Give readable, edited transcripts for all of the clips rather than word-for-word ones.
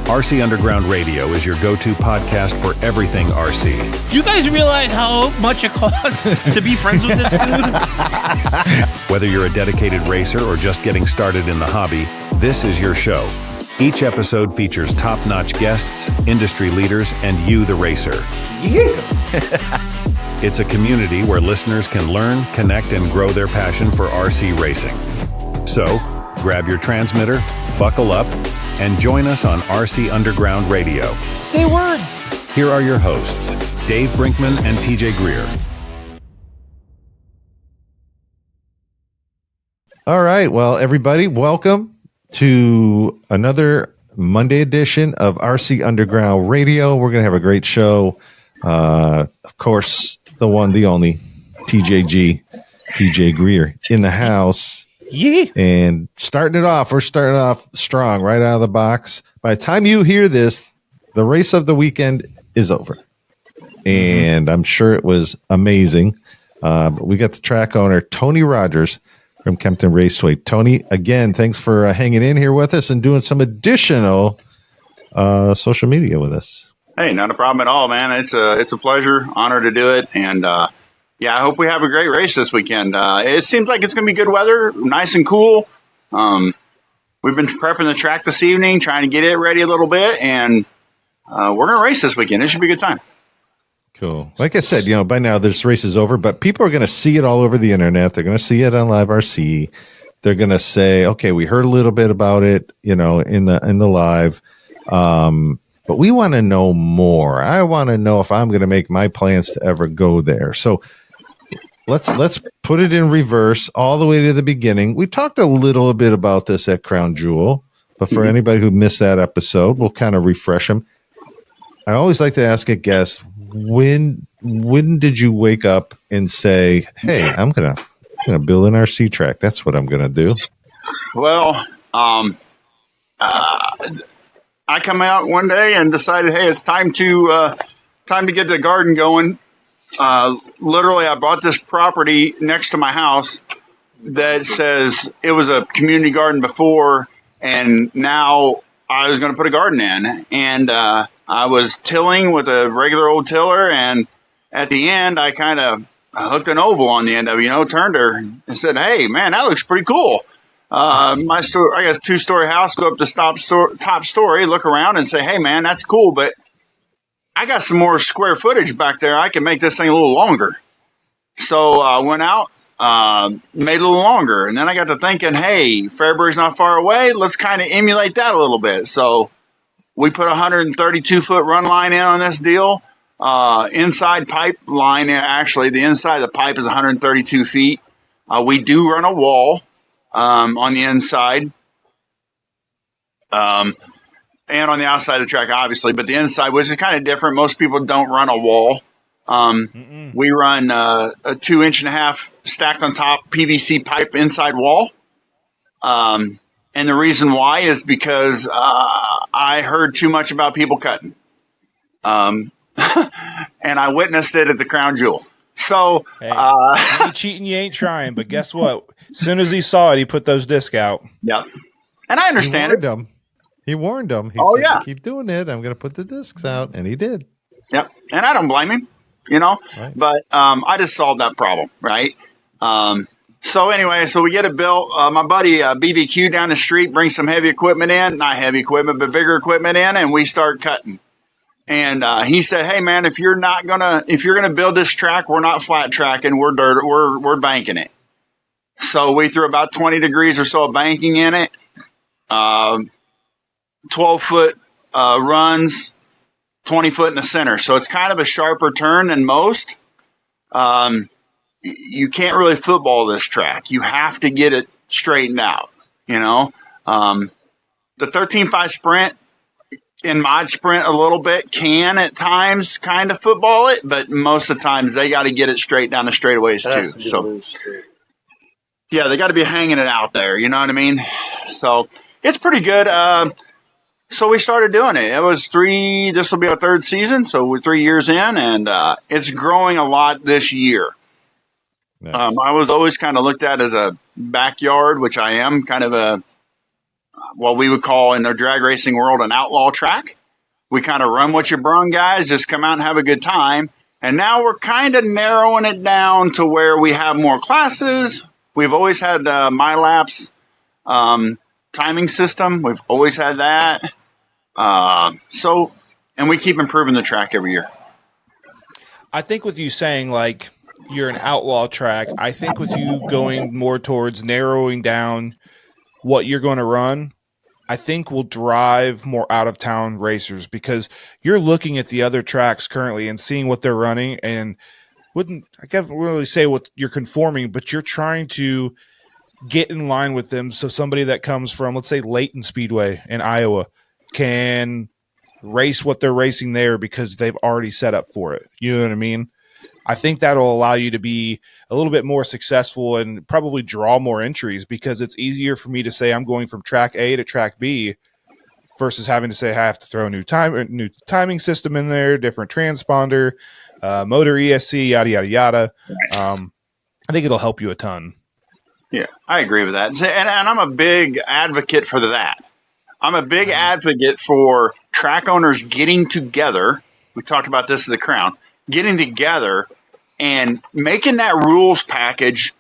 RC Underground Radio is your go-to podcast for everything RC. Do you guys realize how much it costs to be friends with this dude? Whether you're a dedicated racer or just getting started in the hobby, this is your show. Each episode features top-notch guests, industry leaders, and you, the racer. Yeah. It's a community where listeners can learn, connect, and grow their passion for RC racing. So, grab your transmitter, buckle up, and join us on RC Underground Radio. Say words. Here are your hosts, Dave Brinkman and TJ Greer. All right. Well, everybody, welcome to another Monday edition of RC Underground Radio. We're going to have a great show. Of course, the one, the only, TJ Greer in the house. Yeah. And we're starting off strong right out of the box. By the time you hear this, the race of the weekend is over. And I'm sure it was amazing. But we got the track owner, Tony Rogers from Kempton Raceway. Tony, again, thanks for hanging in here with us and doing some additional social media with us. Hey, not a problem at all, man. It's a pleasure, honor to do it. And, yeah, I hope we have a great race this weekend. It seems like it's going to be good weather, nice and cool. We've been prepping the track this evening, trying to get it ready a little bit, and we're going to race this weekend. It should be a good time. Cool. Like I said, by now this race is over, but people are going to see it all over the internet. They're going to see it on Live RC. They're going to say, okay, we heard a little bit about it, in the live. But we want to know more. I want to know if I'm going to make my plans to ever go there. So let's put it in reverse all the way to the beginning. We talked a little bit about this at Crown Jewel, but for anybody who missed that episode, we'll kind of refresh them. I always like to ask a guest, when did you wake up and say, hey, I'm gonna build an RC track? That's what I'm gonna do. Well, I come out one day and decided, hey, it's time to get the garden going. Literally, I bought this property next to my house that says it was a community garden before, and now I was going to put a garden in. And I was tilling with a regular old tiller, and at the end, I kind of hooked an oval on the end of it, turned her and said, hey, man, that looks pretty cool. I got a 2-story house, go up to top story, look around and say, hey, man, that's cool, but I got some more square footage back there. I can make this thing a little longer. So I went out, made it a little longer. And then I got to thinking, hey, Fairbury's not far away. Let's kind of emulate that a little bit. So we put a 132-foot run line in on this deal. Inside pipe line, actually, the inside of the pipe is 132 feet. We do run a wall on the inside. And on the outside of the track, obviously, but the inside, which is kind of different. Most people don't run a wall. We run a 2.5-inch stacked on top PVC pipe inside wall. And the reason why is because I heard too much about people cutting. And I witnessed it at the Crown Jewel. So, hey, you ain't cheating, you ain't trying, but guess what? As soon as he saw it, he put those discs out. Yep. And I understand it. He warned them. He said, yeah, keep doing it. I'm going to put the discs out. And he did. Yep. And I don't blame him, right. But I just solved that problem, right? So anyway, we get it built. My buddy BBQ down the street brings some heavy equipment in. Not heavy equipment, but bigger equipment in. And we start cutting. And he said, hey, man, if you're going to build this track, we're not flat tracking. We're banking it. So we threw about 20 degrees or so of banking in it. 12-foot runs, 20 foot in the center. So it's kind of a sharper turn than most. You can't really football this track. You have to get it straightened out, The 13.5 sprint in mod sprint a little bit can at times kind of football it, but most of the times they got to get it straight down the straightaways too. So yeah, they got to be hanging it out there. You know what I mean? So it's pretty good. So we started doing it. It was this will be our 3rd season. So we're 3 years in, and it's growing a lot this year. Nice. I was always kind of looked at as a backyard, which I am, kind of a what we would call in the drag racing world an outlaw track. We kind of run what you brung, guys, just come out and have a good time. And now we're kind of narrowing it down to where we have more classes. We've always had My Laps timing system. We've always had that. And we keep improving the track every year. I think with you saying like you're an outlaw track, I think with you going more towards narrowing down what you're going to run, I think will drive more out of town racers, because you're looking at the other tracks currently and seeing what they're running, and I can't really say what you're conforming, but you're trying to get in line with them. So somebody that comes from, let's say, Layton Speedway in Iowa can race what they're racing there because they've already set up for it. You know what I mean? I think that'll allow you to be a little bit more successful and probably draw more entries, because it's easier for me to say I'm going from track A to track B versus having to say I have to throw a new timing system in there, different transponder, motor ESC, yada, yada, yada. I think it'll help you a ton. Yeah, I agree with that. And I'm a big advocate for that. I'm a big advocate for track owners getting together. We talked about this at the Crown, getting together and making that rules package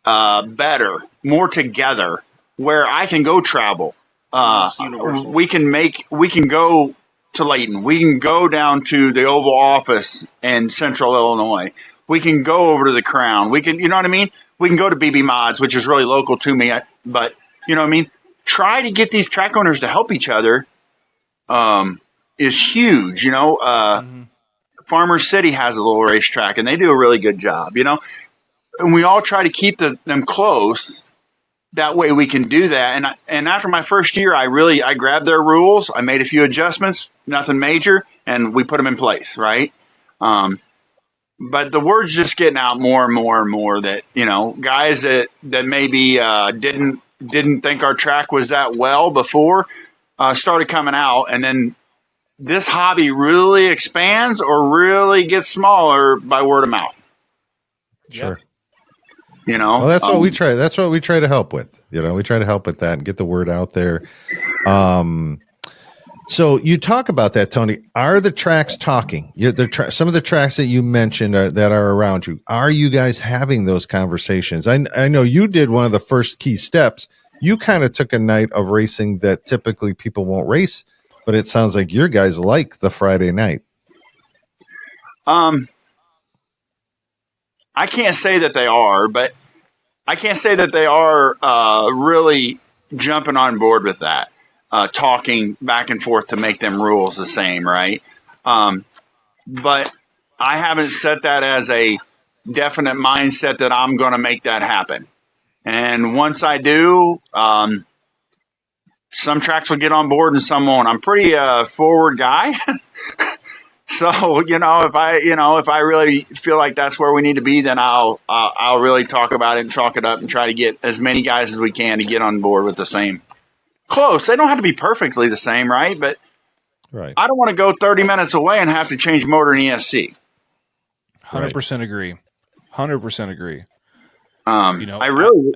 better, more together, where I can go travel. We can go to Layton. We can go down to the Oval Office in Central Illinois. We can go over to the Crown. We can, you know what I mean? We can go to BB Mods, which is really local to me, but you know what I mean? Try to get these track owners to help each other is huge. You know, Farmers City has a little racetrack, and they do a really good job, you know. And we all try to keep them close. That way we can do that. And after my first year, I grabbed their rules. I made a few adjustments, nothing major, and we put them in place, right? But the word's just getting out more and more and more that, you know, guys that maybe didn't think our track was that well before started coming out, and then this hobby really expands or really gets smaller by word of mouth. Sure. You know, well, that's what we try. That's what we try to help with. You know, we try to help with that and get the word out there. So you talk about that, Tony. Are the tracks talking? Some of the tracks that you mentioned that are around you. Are you guys having those conversations? I know you did one of the first key steps. You kind of took a night of racing that typically people won't race, but it sounds like your guys like the Friday night. I can't say that they are, but I can't say that they are really jumping on board with that, talking back and forth to make them rules the same, right? But I haven't set that as a definite mindset that I'm going to make that happen. And once I do, some tracks will get on board and some won't. I'm pretty forward guy. So, you know, if I really feel like that's where we need to be, then I'll really talk about it and chalk it up and try to get as many guys as we can to get on board with the same. Close. They don't have to be perfectly the same, right? But right. I don't want to go 30 minutes away and have to change motor and ESC. 100% agree. 100% agree. You know, I really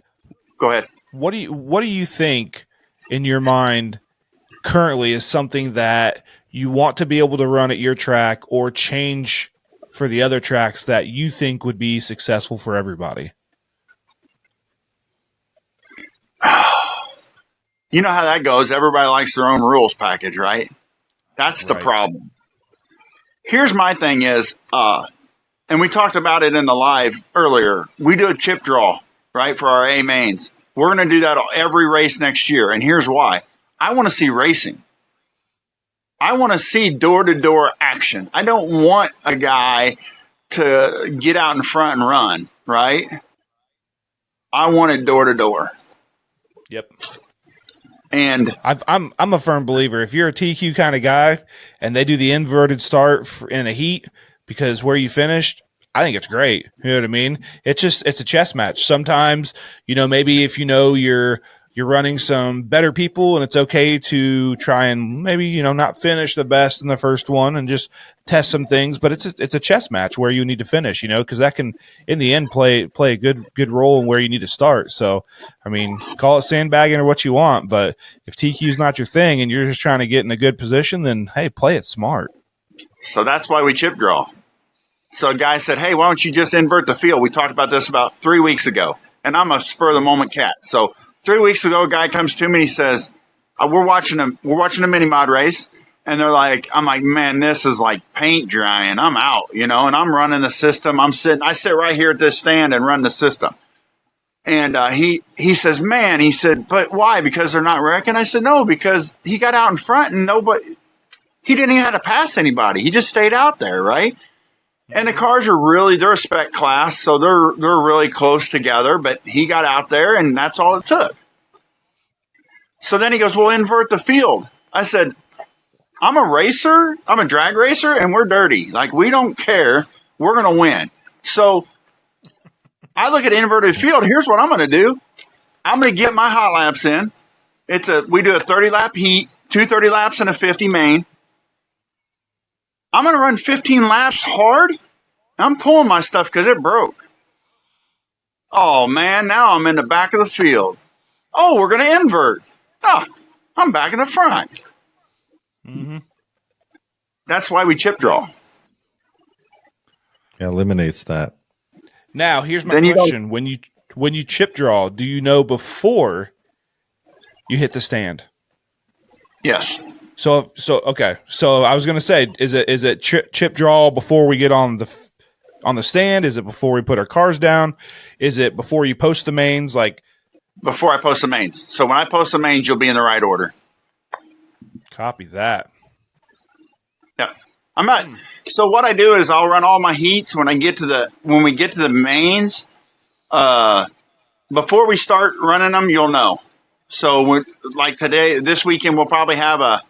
go ahead. What do you think in your mind currently is something that you want to be able to run at your track or change for the other tracks that you think would be successful for everybody? You know how that goes. Everybody likes their own rules package, right? That's the problem. Here's my thing is, and we talked about it in the live earlier, we do a chip draw, right, for our A mains. We're going to do that every race next year, and here's why. I want to see racing. I want to see door-to-door action. I don't want a guy to get out in front and run, right? I want it door-to-door. Yep. And I'm a firm believer. If you're a TQ kind of guy and they do the inverted start in a heat because where you finished, I think it's great. You know what I mean? It's a chess match. Sometimes, you know, maybe if you know your you're running some better people, and it's okay to try and maybe, not finish the best in the first one and just test some things. But it's a chess match where you need to finish, because that can, in the end, play a good role in where you need to start. So, I mean, call it sandbagging or what you want, but if TQ is not your thing and you're just trying to get in a good position, then hey, play it smart. So that's why we chip draw. So a guy said, hey, why don't you just invert the field? We talked about this about 3 weeks ago, and I'm a spur of the moment cat. So 3 weeks ago, a guy comes to me and he says, we're watching a mini mod race, and I'm like, man, this is like paint drying. I'm out, and I'm running the system. I sit right here at this stand and run the system. And he says, man, he said, but why? Because they're not wrecking? I said, no, because he got out in front and he didn't even have to pass anybody. He just stayed out there, right? And the cars are they're a spec class, so they're really close together, but he got out there and that's all it took. So then he goes, well, invert the field. I said, I'm a racer, I'm a drag racer, and we're dirty. Like, we don't care. We're going to win. So I look at inverted field. Here's what I'm going to do. I'm going to get my hot laps in. We do a 30-lap heat, 2 30 laps and a 50 main. I'm going to run 15 laps hard. I'm pulling my stuff because it broke. Oh, man, now I'm in the back of the field. Oh, we're going to invert. Oh, I'm back in the front. Mm-hmm. That's why we chip draw. It eliminates that. Now, here's my question. When you chip draw, do you know before you hit the stand? Yes. So okay. So I was going to say, is it chip draw before we get on the stand? Is it before we put our cars down? Is it before you post the mains? Like, before I post the mains. So when I post the mains, you'll be in the right order. Copy that. Yeah. I'm not. So what I do is I'll run all my heats when we get to the mains. Before we start running them, you'll know. So like this weekend, we'll probably have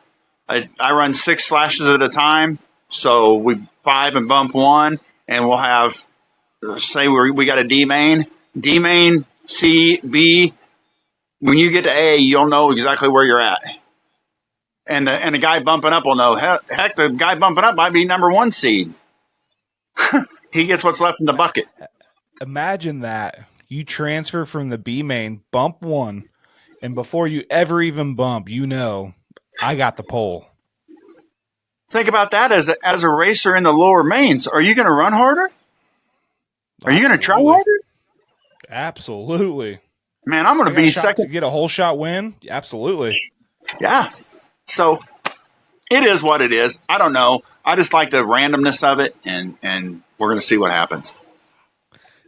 I run 6 slashes at a time. So we 5 and bump 1, and we'll have, say we got a D main, C, B. When you get to A, you'll know exactly where you're at. And the guy bumping up will know. Heck, the guy bumping up might be number 1 seed. He gets what's left in the bucket. Imagine that. You transfer from the B main, bump 1, and before you ever even bump, I got the pole. Think about that as a racer in the lower mains. Are you going to run harder? Are you going to try harder? Absolutely. Man, I'm going to be second to get a whole shot win. Absolutely. Yeah. So it is what it is. I don't know. I just like the randomness of it, and we're going to see what happens.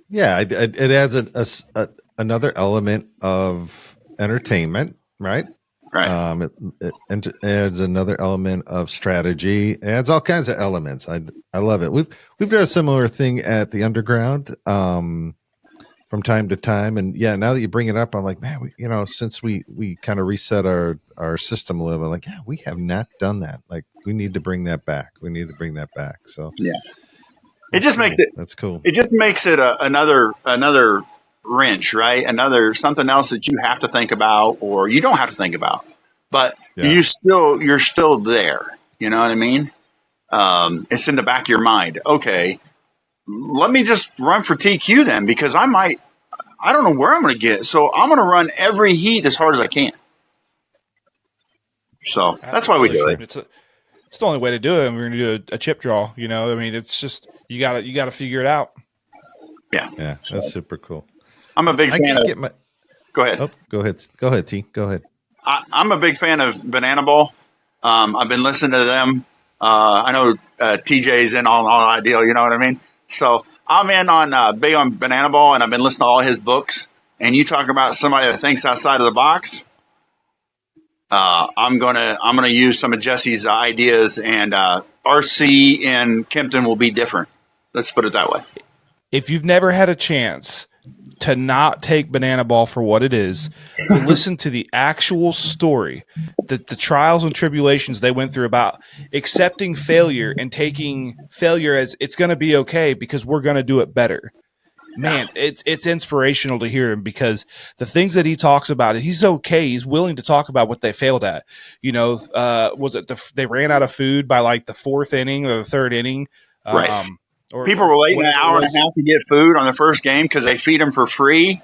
Yeah, it adds another element of entertainment, right? Right. It adds another element of strategy. It adds all kinds of elements. I love it. We've done a similar thing at the Underground from time to time, and yeah, now that you bring it up, I'm like, man, since we kind of reset our system a little, like, yeah, we have not done that. Like, we need to bring that back. So yeah, it just makes it. That's cool. It just makes it another wrench, right? Something else that you have to think about, or you don't have to think about, but you're still there. You know what I mean? It's in the back of your mind. Okay, let me just run for TQ then, because I don't know where I'm going to get. So I'm going to run every heat as hard as I can. So that's why we do it. It's the only way to do it. And we're going to do a chip draw. I mean, it's just, you got to figure it out. Yeah. Yeah. That's super cool. I'm a big fan of. Go ahead. Oh, go ahead, T. Go ahead. I'm a big fan of Banana Ball. I've been listening to them. I know TJ's in on Ideal. You know what I mean? So I'm in on big on Banana Ball, and I've been listening to all his books. And you talk about somebody that thinks outside of the box. I'm gonna use some of Jesse's ideas, and RC in Kempton will be different. Let's put it that way. If you've never had a chance to not take Banana Ball for what it is, listen to the actual story, the trials and tribulations they went through about accepting failure and taking failure as it's going to be okay because we're going to do it better. man, it's inspirational to hear him, because the things that he talks about, he's okay. He's willing to talk about what they failed at. Was it they ran out of food by like the 4th inning or the 3rd inning? Right. People were waiting an hour and a half to get food on the first game because they feed them for free.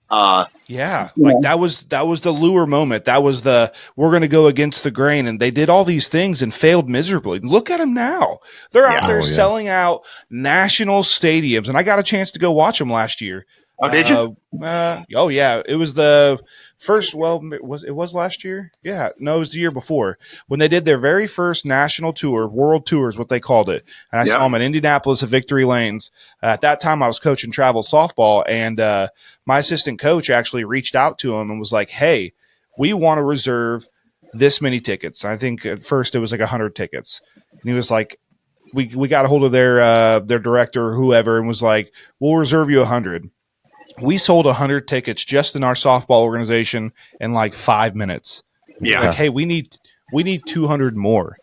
That was the lure moment. That was we're going to go against the grain, and they did all these things and failed miserably. Look at them now; they're out there selling out national stadiums, and I got a chance to go watch them last year. Oh, did you? Oh yeah, it was the first. Well, it was last year. Yeah, no, it was the year before when they did their very first national tour, world tour is what they called it. And I saw them in Indianapolis at Victory Lanes. At that time, I was coaching travel softball, and my assistant coach actually reached out to him and was like, "Hey, we want to reserve this many tickets." I think at first it was like 100 tickets, and he was like, "We got a hold of their director or whoever, and was like, we'll reserve you 100." We sold 100 tickets just in our softball organization in like 5 minutes. Yeah. Like, hey, we need 200 more.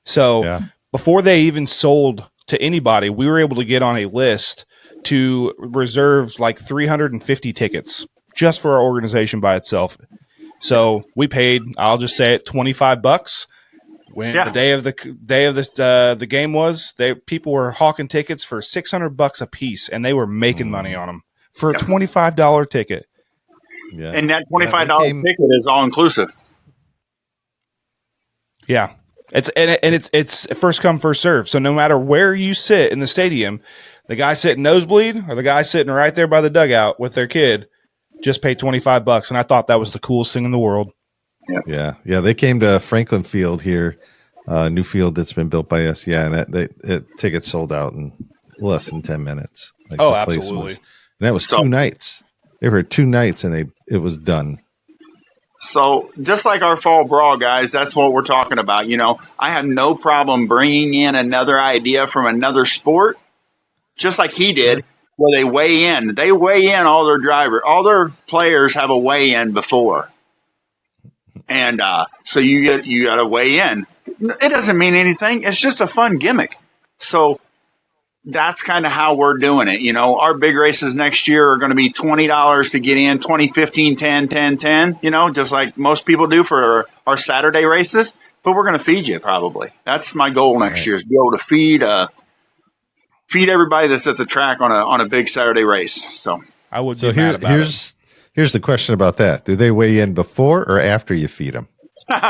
So before they even sold to anybody, we were able to get on a list to reserve like 350 tickets just for our organization by itself. So we paid, I'll just say it, $25. When the day of the game was, people were hawking tickets for $600 a piece, and they were making money on them for a $25 ticket. Yeah, and that $25 ticket is all inclusive. Yeah, it's first come first serve. So no matter where you sit in the stadium, the guy sitting nosebleed or the guy sitting right there by the dugout with their kid just pay $25, and I thought that was the coolest thing in the world. Yeah. They came to Franklin Field here, new field that's been built by us. Yeah, and tickets sold out in less than 10 minutes. Like absolutely. And that was 2 nights. They were 2 nights, and it was done. So just like our fall brawl, guys, that's what we're talking about. I have no problem bringing in another idea from another sport, just like he did, where they weigh in. They weigh in all their players have a weigh in before. And so you got to weigh in. It doesn't mean anything. It's just a fun gimmick. So that's kind of how we're doing it. Our big races next year are going to be $20 to get in, 20, 15, 10, 10, 10, just like most people do for our Saturday races. But we're going to feed you probably. That's my goal next year, is to be able to feed everybody that's at the track on a big Saturday race. So I would be mad about it. Here's the question about that. Do they weigh in before or after you feed them? Well,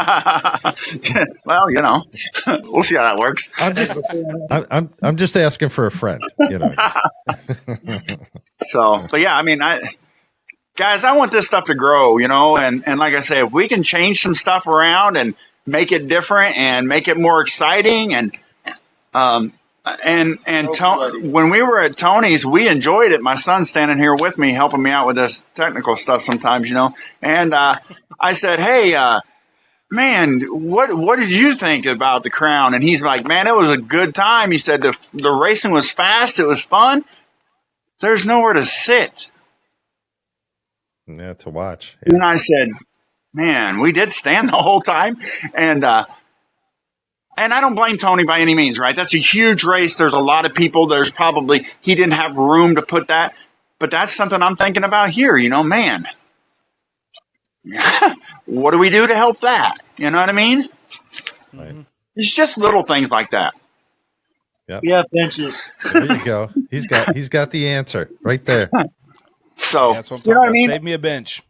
we'll see how that works. I'm just asking for a friend, So, but yeah, I mean, guys, I want this stuff to grow, and like I say, if we can change some stuff around and make it different and make it more exciting when we were at Tony's, we enjoyed it. My son's standing here with me, helping me out with this technical stuff sometimes, And I said, "Hey, man, what did you think about the Crown?" And he's like, "Man, it was a good time." He said the racing was fast, it was fun. There's nowhere to sit. Yeah, to watch. Yeah. And I said, "Man, we did stand the whole time." And I don't blame Tony by any means, right? That's a huge race. There's a lot of people. He didn't have room to put that. But that's something I'm thinking about here, man. What do we do to help that? You know what I mean? Right. It's just little things like that. Yep. Yeah, benches. There you go. He's got the answer right there. So, that's what I'm talking about. Save me a bench.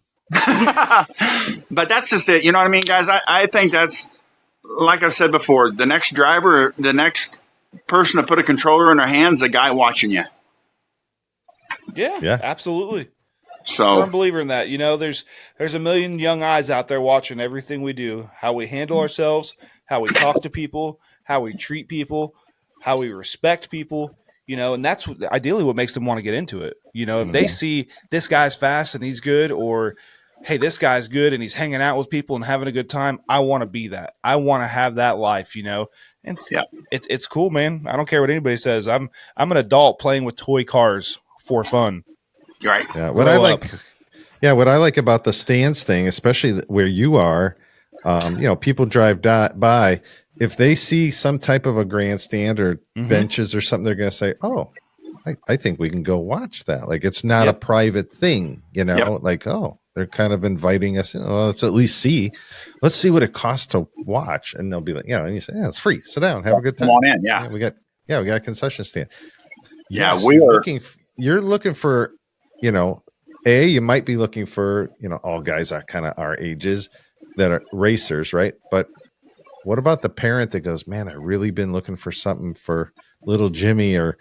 But that's just it. You know what I mean, guys? I think that's, like I've said before, the next driver, the next person to put a controller in their hands, the guy watching you. Yeah, absolutely. So I'm a believer in that. There's a million young eyes out there watching everything we do, how we handle ourselves, how we talk to people, how we treat people, how we respect people, and that's ideally what makes them want to get into it. If they see this guy's fast and he's good, or hey, this guy's good and he's hanging out with people and having a good time, I want to be that. I want to have that life, And it's cool, man. I don't care what anybody says. I'm an adult playing with toy cars for fun. Right. Yeah. What I like about the stands thing, especially where you are, people drive by. If they see some type of a grandstand or benches or something, they're going to say, "Oh, I think we can go watch that. Like, it's not Yep. a private thing, you know, Yep. like, oh, they're kind of inviting us. Oh, let's at least see. Let's see what it costs to watch. And they'll be like, and you say, yeah, it's free. Sit down, have a good time. Come on in. Yeah. We got a concession stand. Yeah, Yes, we are. you're looking for, you might be looking for, all guys are kind of our ages that are racers, right? But what about the parent that goes, man, I've really been looking for something for little Jimmy or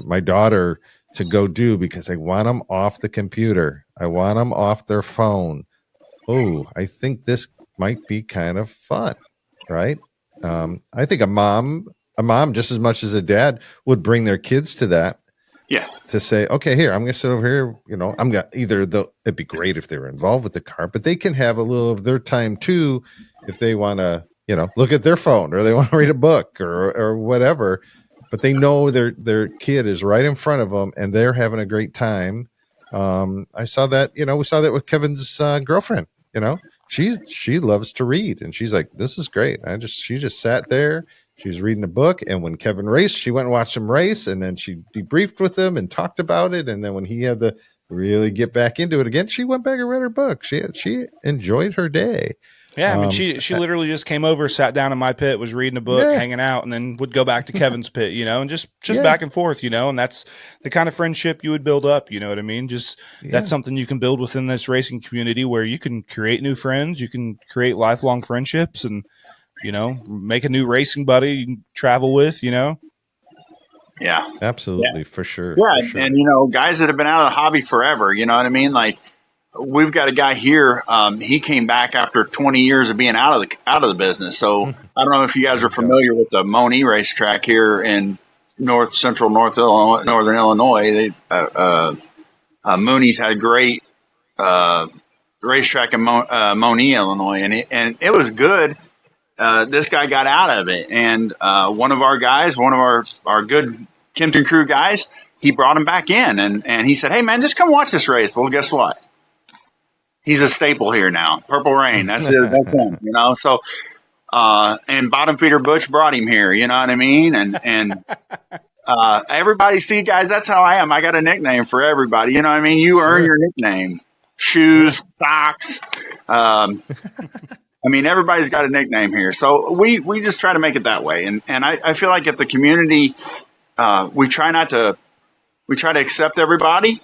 my daughter to go do because I want them off the computer. I want them off their phone. Oh, I think this might be kind of fun, right? I think a mom just as much as a dad would bring their kids to that. Yeah. To say, okay, here, I'm going to sit over here. I'm going to it'd be great if they were involved with the car, but they can have a little of their time too if they want to, look at their phone or they want to read a book or whatever. But they know their kid is right in front of them and they're having a great time. I saw that, we saw that with Kevin's girlfriend. She loves to read, and she's like, this is great. She just sat there. She was reading a book, and when Kevin raced, she went and watched him race, and then she debriefed with him and talked about it. And then when he had to really get back into it again, she went back and read her book. She enjoyed her day. Yeah, I mean, she literally just came over, sat down in my pit, was reading a book, hanging out, and then would go back to Kevin's pit, and just back and forth, and that's the kind of friendship you would build up, you know what I mean? That's something you can build within this racing community where you can create new friends, you can create lifelong friendships, and, make a new racing buddy you can travel with, Yeah. Absolutely, for sure. Yeah, for sure. and, guys that have been out of the hobby forever, you know what I mean? Like, we've got a guy here. He came back after 20 years of being out of the business. So I don't know if you guys are familiar with the Moni racetrack here in northern Illinois. Mooney's had a great racetrack in Moni, Illinois, and it was good. This guy got out of it, and one of our good Kempton crew guys, he brought him back in, and he said, "Hey man, just come watch this race." Well, guess what? He's a staple here now. Purple Rain. That's it. That's him. So, and Bottom Feeder Butch brought him here. You know what I mean? And everybody, see, guys, that's how I am. I got a nickname for everybody. You know what I mean? You earn your nickname. Shoes, socks. Everybody's got a nickname here. So we just try to make it that way. And I feel like if the community, we try to accept everybody,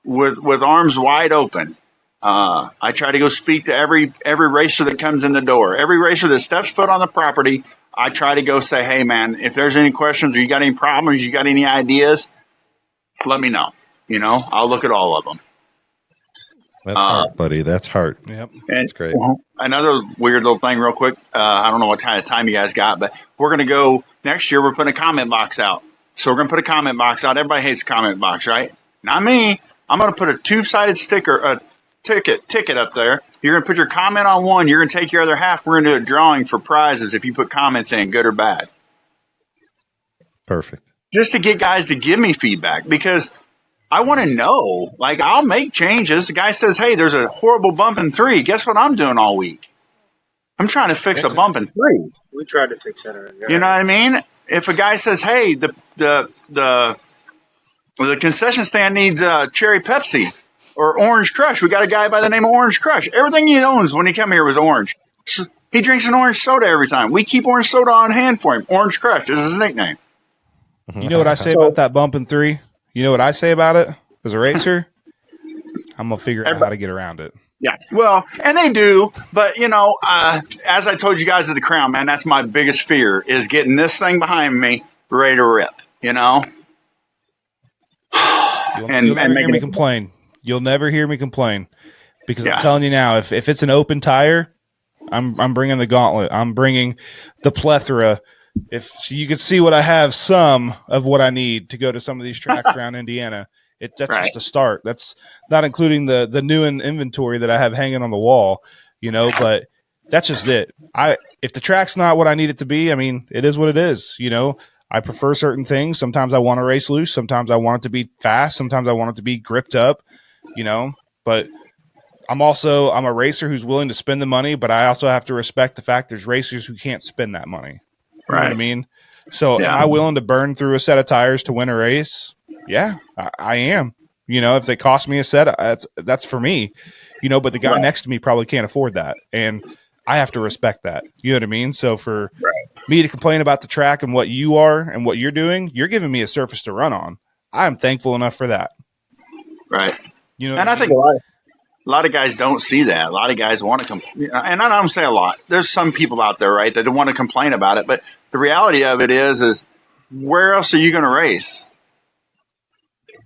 with arms wide open. I try to go speak to every racer that comes in the door. Every racer that steps foot on the property, I try to go say, hey, man, if there's any questions or you got any problems, you got any ideas, let me know. I'll look at all of them. That's heart, buddy. That's heart. Yep. That's great. Another weird little thing real quick. I don't know what kind of time you guys got, but we're going to go next year. We're putting a comment box out. So we're going to put a comment box out. Everybody hates a comment box, right? Not me. I'm going to put a two-sided ticket up there. You're going to put your comment on one. You're going to take your other half. We're going to do a drawing for prizes if you put comments in, good or bad. Perfect. Just to get guys to give me feedback, because I want to know. Like, I'll make changes. The guy says, hey, there's a horrible bump in 3. Guess what I'm doing all week? I'm trying to fix a bump in 3. We tried to fix that already. You know what I mean? If a guy says, hey, the concession stand needs cherry Pepsi or Orange Crush. We got a guy by the name of Orange Crush. Everything he owns when he came here was orange. He drinks an orange soda every time. We keep orange soda on hand for him. Orange Crush is his nickname. You know what I say about that bump in 3? You know what I say about it as a racer? I'm going to figure out how to get around it. Yeah, well, and they do, but, as I told you guys at the Crown, man, that's my biggest fear is getting this thing behind me ready to rip, You'll never hear me complain. You'll never hear me complain because I'm telling you now, if it's an open tire, I'm bringing the gauntlet. I'm bringing the plethora. So you can see what I have, some of what I need to go to some of these tracks around Indiana. That's just a start. That's not including the new inventory that I have hanging on the wall, but that's just it. If the track's not what I need it to be, it is what it is, I prefer certain things. Sometimes I want to race loose. Sometimes I want it to be fast. Sometimes I want it to be gripped up, but I'm a racer who's willing to spend the money, but I also have to respect the fact there's racers who can't spend that money. You know what I mean? So am I willing to burn through a set of tires to win a race? Yeah, I am. You know, if they cost me a set, that's for me. You know, but the guy next to me probably can't afford that, and I have to respect that. You know what I mean? So for me to complain about the track and what you are and what you're doing, you're giving me a surface to run on. I'm thankful enough for that. Right. You know, and I think a lot of guys don't see that. A lot of guys want to complain, and I don't say a lot. There's some people out there, right, that don't want to complain about it. But the reality of it is where else are you going to race?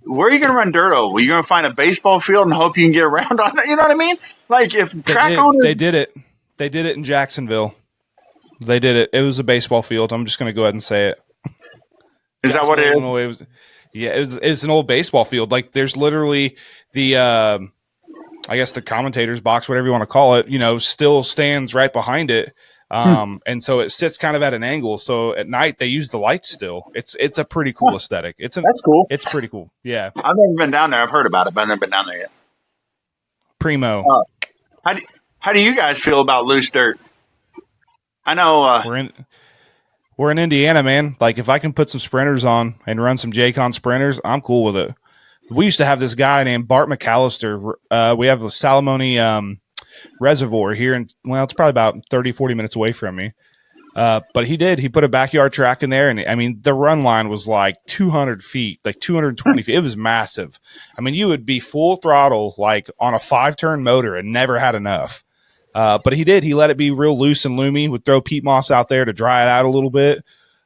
Where are you going to run dirt over? Are you going to find a baseball field and hope you can get around on it? You know what I mean? Like if they did it in Jacksonville. They did it. It was a baseball field. I'm just going to go ahead and say it. Is that what it is? It's an old baseball field. Like there's literally the, I guess the commentator's box, whatever you want to call it, you know, still stands right behind it. And so it sits kind of at an angle. So at night they use the lights still. It's a pretty cool aesthetic. That's cool. It's pretty cool. Yeah. I've never been down there. I've heard about it, but I've never been down there yet. Primo. How do you guys feel about loose dirt? I know we're in Indiana, man. Like if I can put some sprinters on and run some J-Con sprinters, I'm cool with it. We used to have this guy named Bart McAllister. We have the Salamone Reservoir here, and it's probably about 30, 40 minutes away from me. But he put a backyard track in there, and I mean the run line was like 200 feet, like 220 feet. It was massive. I mean, you would be full throttle like on a 5-turn motor and never had enough. But he let it be real loose and loomy, would throw peat moss out there to dry it out a little bit.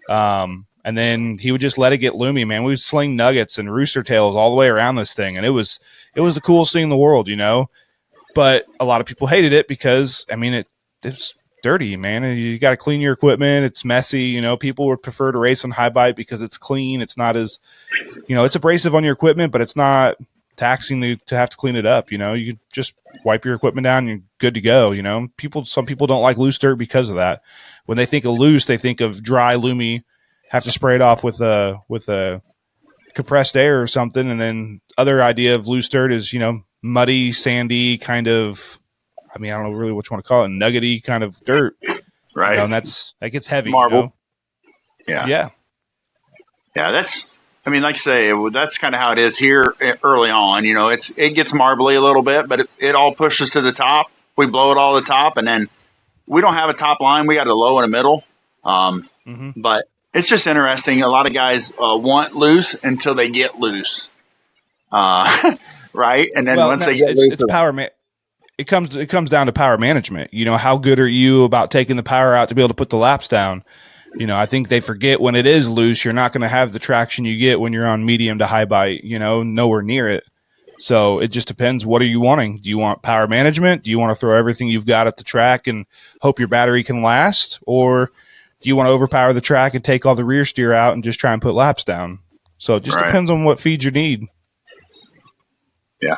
And then he would just let it get loomy, man. We would sling nuggets and rooster tails all the way around this thing. And it was the coolest thing in the world, you know, but a lot of people hated it because, I mean, it's dirty, man. And you got to clean your equipment. It's messy. You know, people would prefer to race on high bite because it's clean. It's not as, you know, it's abrasive on your equipment, but it's not taxing to have to clean it up. You know, you could just wipe your equipment down and you're good to go. You know, some people don't like loose dirt because of that. When they think of loose, they think of dry, loomy, have to spray it off with a compressed air or something. And then other idea of loose dirt is, you know, muddy, sandy kind of, I mean, I don't know really what you want to call it, nuggety kind of dirt. Right. You know, and that gets heavy. Marble. You know? Yeah. That's, I mean, like you say, that's kind of how it is here early on. You know, it gets marbly a little bit, but it all pushes to the top. We blow it all the top, and then we don't have a top line. We got a low and a middle. But it's just interesting. A lot of guys want loose until they get loose. Right. And then once they get loose, it's power, man. It comes down to power management. You know, how good are you about taking the power out to be able to put the laps down? You know, I think they forget when it is loose, you're not going to have the traction you get when you're on medium to high bite, you know, nowhere near it. So it just depends. What are you wanting? Do you want power management? Do you want to throw everything you've got at the track and hope your battery can last? Or do you want to overpower the track and take all the rear steer out and just try and put laps down? So it just depends on what feed you need. Yeah.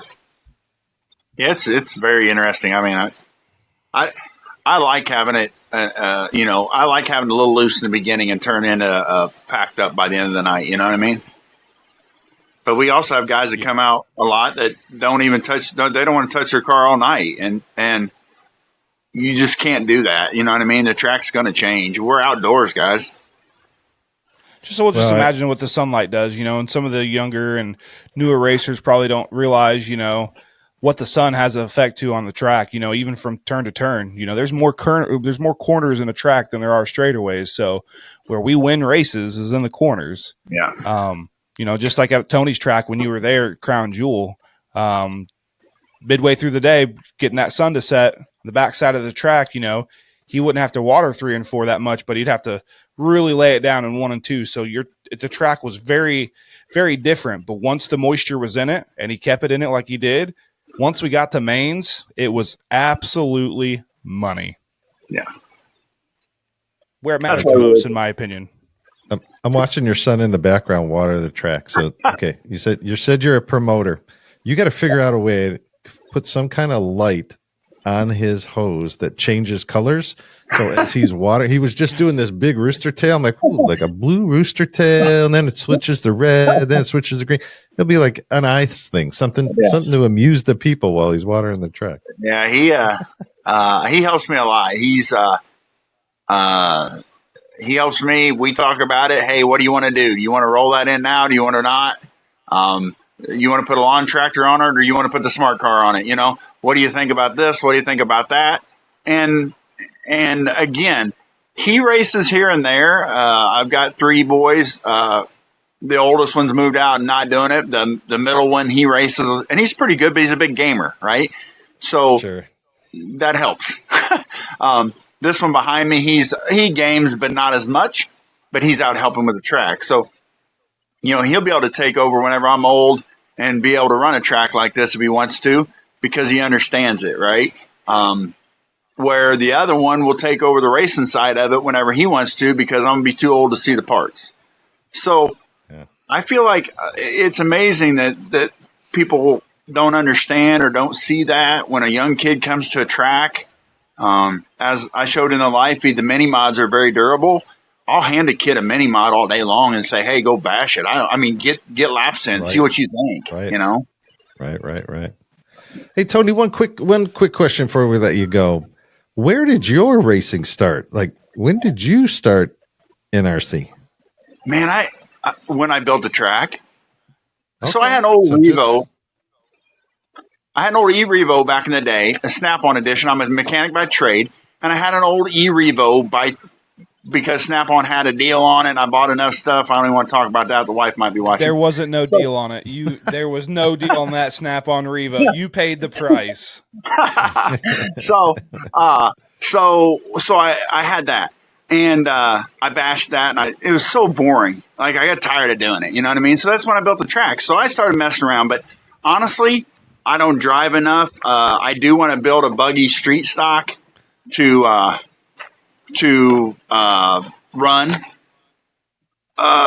Yeah, it's very interesting. I mean, I like having it, you know, I like having a little loose in the beginning and turn into packed up by the end of the night. You know what I mean? But we also have guys that come out a lot that don't even they don't want to touch their car all night. And you just can't do that. You know what I mean? The track's going to change. We're outdoors, guys. Just imagine what the sunlight does, you know, and some of the younger and newer racers probably don't realize, you know, what the sun has an effect to on the track, you know, even from turn to turn. You know, there's more corners in a track than there are straightaways. So where we win races is in the corners. Yeah. You know, just like at Tony's track when you were there at Crown Jewel, midway through the day, getting that sun to set, the backside of the track, you know, he wouldn't have to water 3 and 4 that much, but he'd have to really lay it down in 1 and 2. So the track was very, very different. But once the moisture was in it and he kept it in it like he did, once we got to mains, it was absolutely money. Yeah. Where it matters most, in my opinion. I'm watching your son in the background water the track. So, okay, you said you're a promoter. You got to figure out a way to put some kind of light on his hose that changes colors. So as he's he was just doing this big rooster tail. I'm like, ooh, like a blue rooster tail, and then it switches to red, then it switches to green. It'll be like an ice thing, something to amuse the people while he's watering the track. Yeah, he helps me a lot. He helps me. We talk about it. Hey, what do you want to do? Do you want to roll that in now? Do you want to not? You want to put a lawn tractor on it, or you want to put the smart car on it? You know, what do you think about this? What do you think about that? And again, he races here and there. I've got 3 boys. The oldest one's moved out and not doing it. The middle one, he races, and he's pretty good, but he's a big gamer, right? So that helps. This one behind me, he games, but not as much. But he's out helping with the track. So, you know, he'll be able to take over whenever I'm old and be able to run a track like this if he wants to, because he understands it, right? Where the other one will take over the racing side of it whenever he wants to, because I'm going to be too old to see the parts. So I feel like it's amazing that people don't understand or don't see that when a young kid comes to a track. As I showed in the live feed, the mini mods are very durable. I'll hand a kid a mini mod all day long and say, "Hey, go bash it." I mean, get laps in, see what you think. Right. You know, right. Hey, Tony, one quick question before we let you go. Where did your racing start? Like, when did you start in RC? Man, when I built the track. Okay. So I had an old Revo. I had an old E-Revo back in the day, a Snap-on edition. I'm a mechanic by trade, and I had an old E-Revo because Snap-on had a deal on it, and I bought enough stuff. I don't even want to talk about that. The wife might be watching. There wasn't no deal on it. There was no deal on that Snap-on Revo. You paid the price. So I had that, and I bashed that, and it was so boring. Like, I got tired of doing it. You know what I mean? So that's when I built the track. So I started messing around, but honestly, I don't drive enough. I do want to build a buggy street stock to run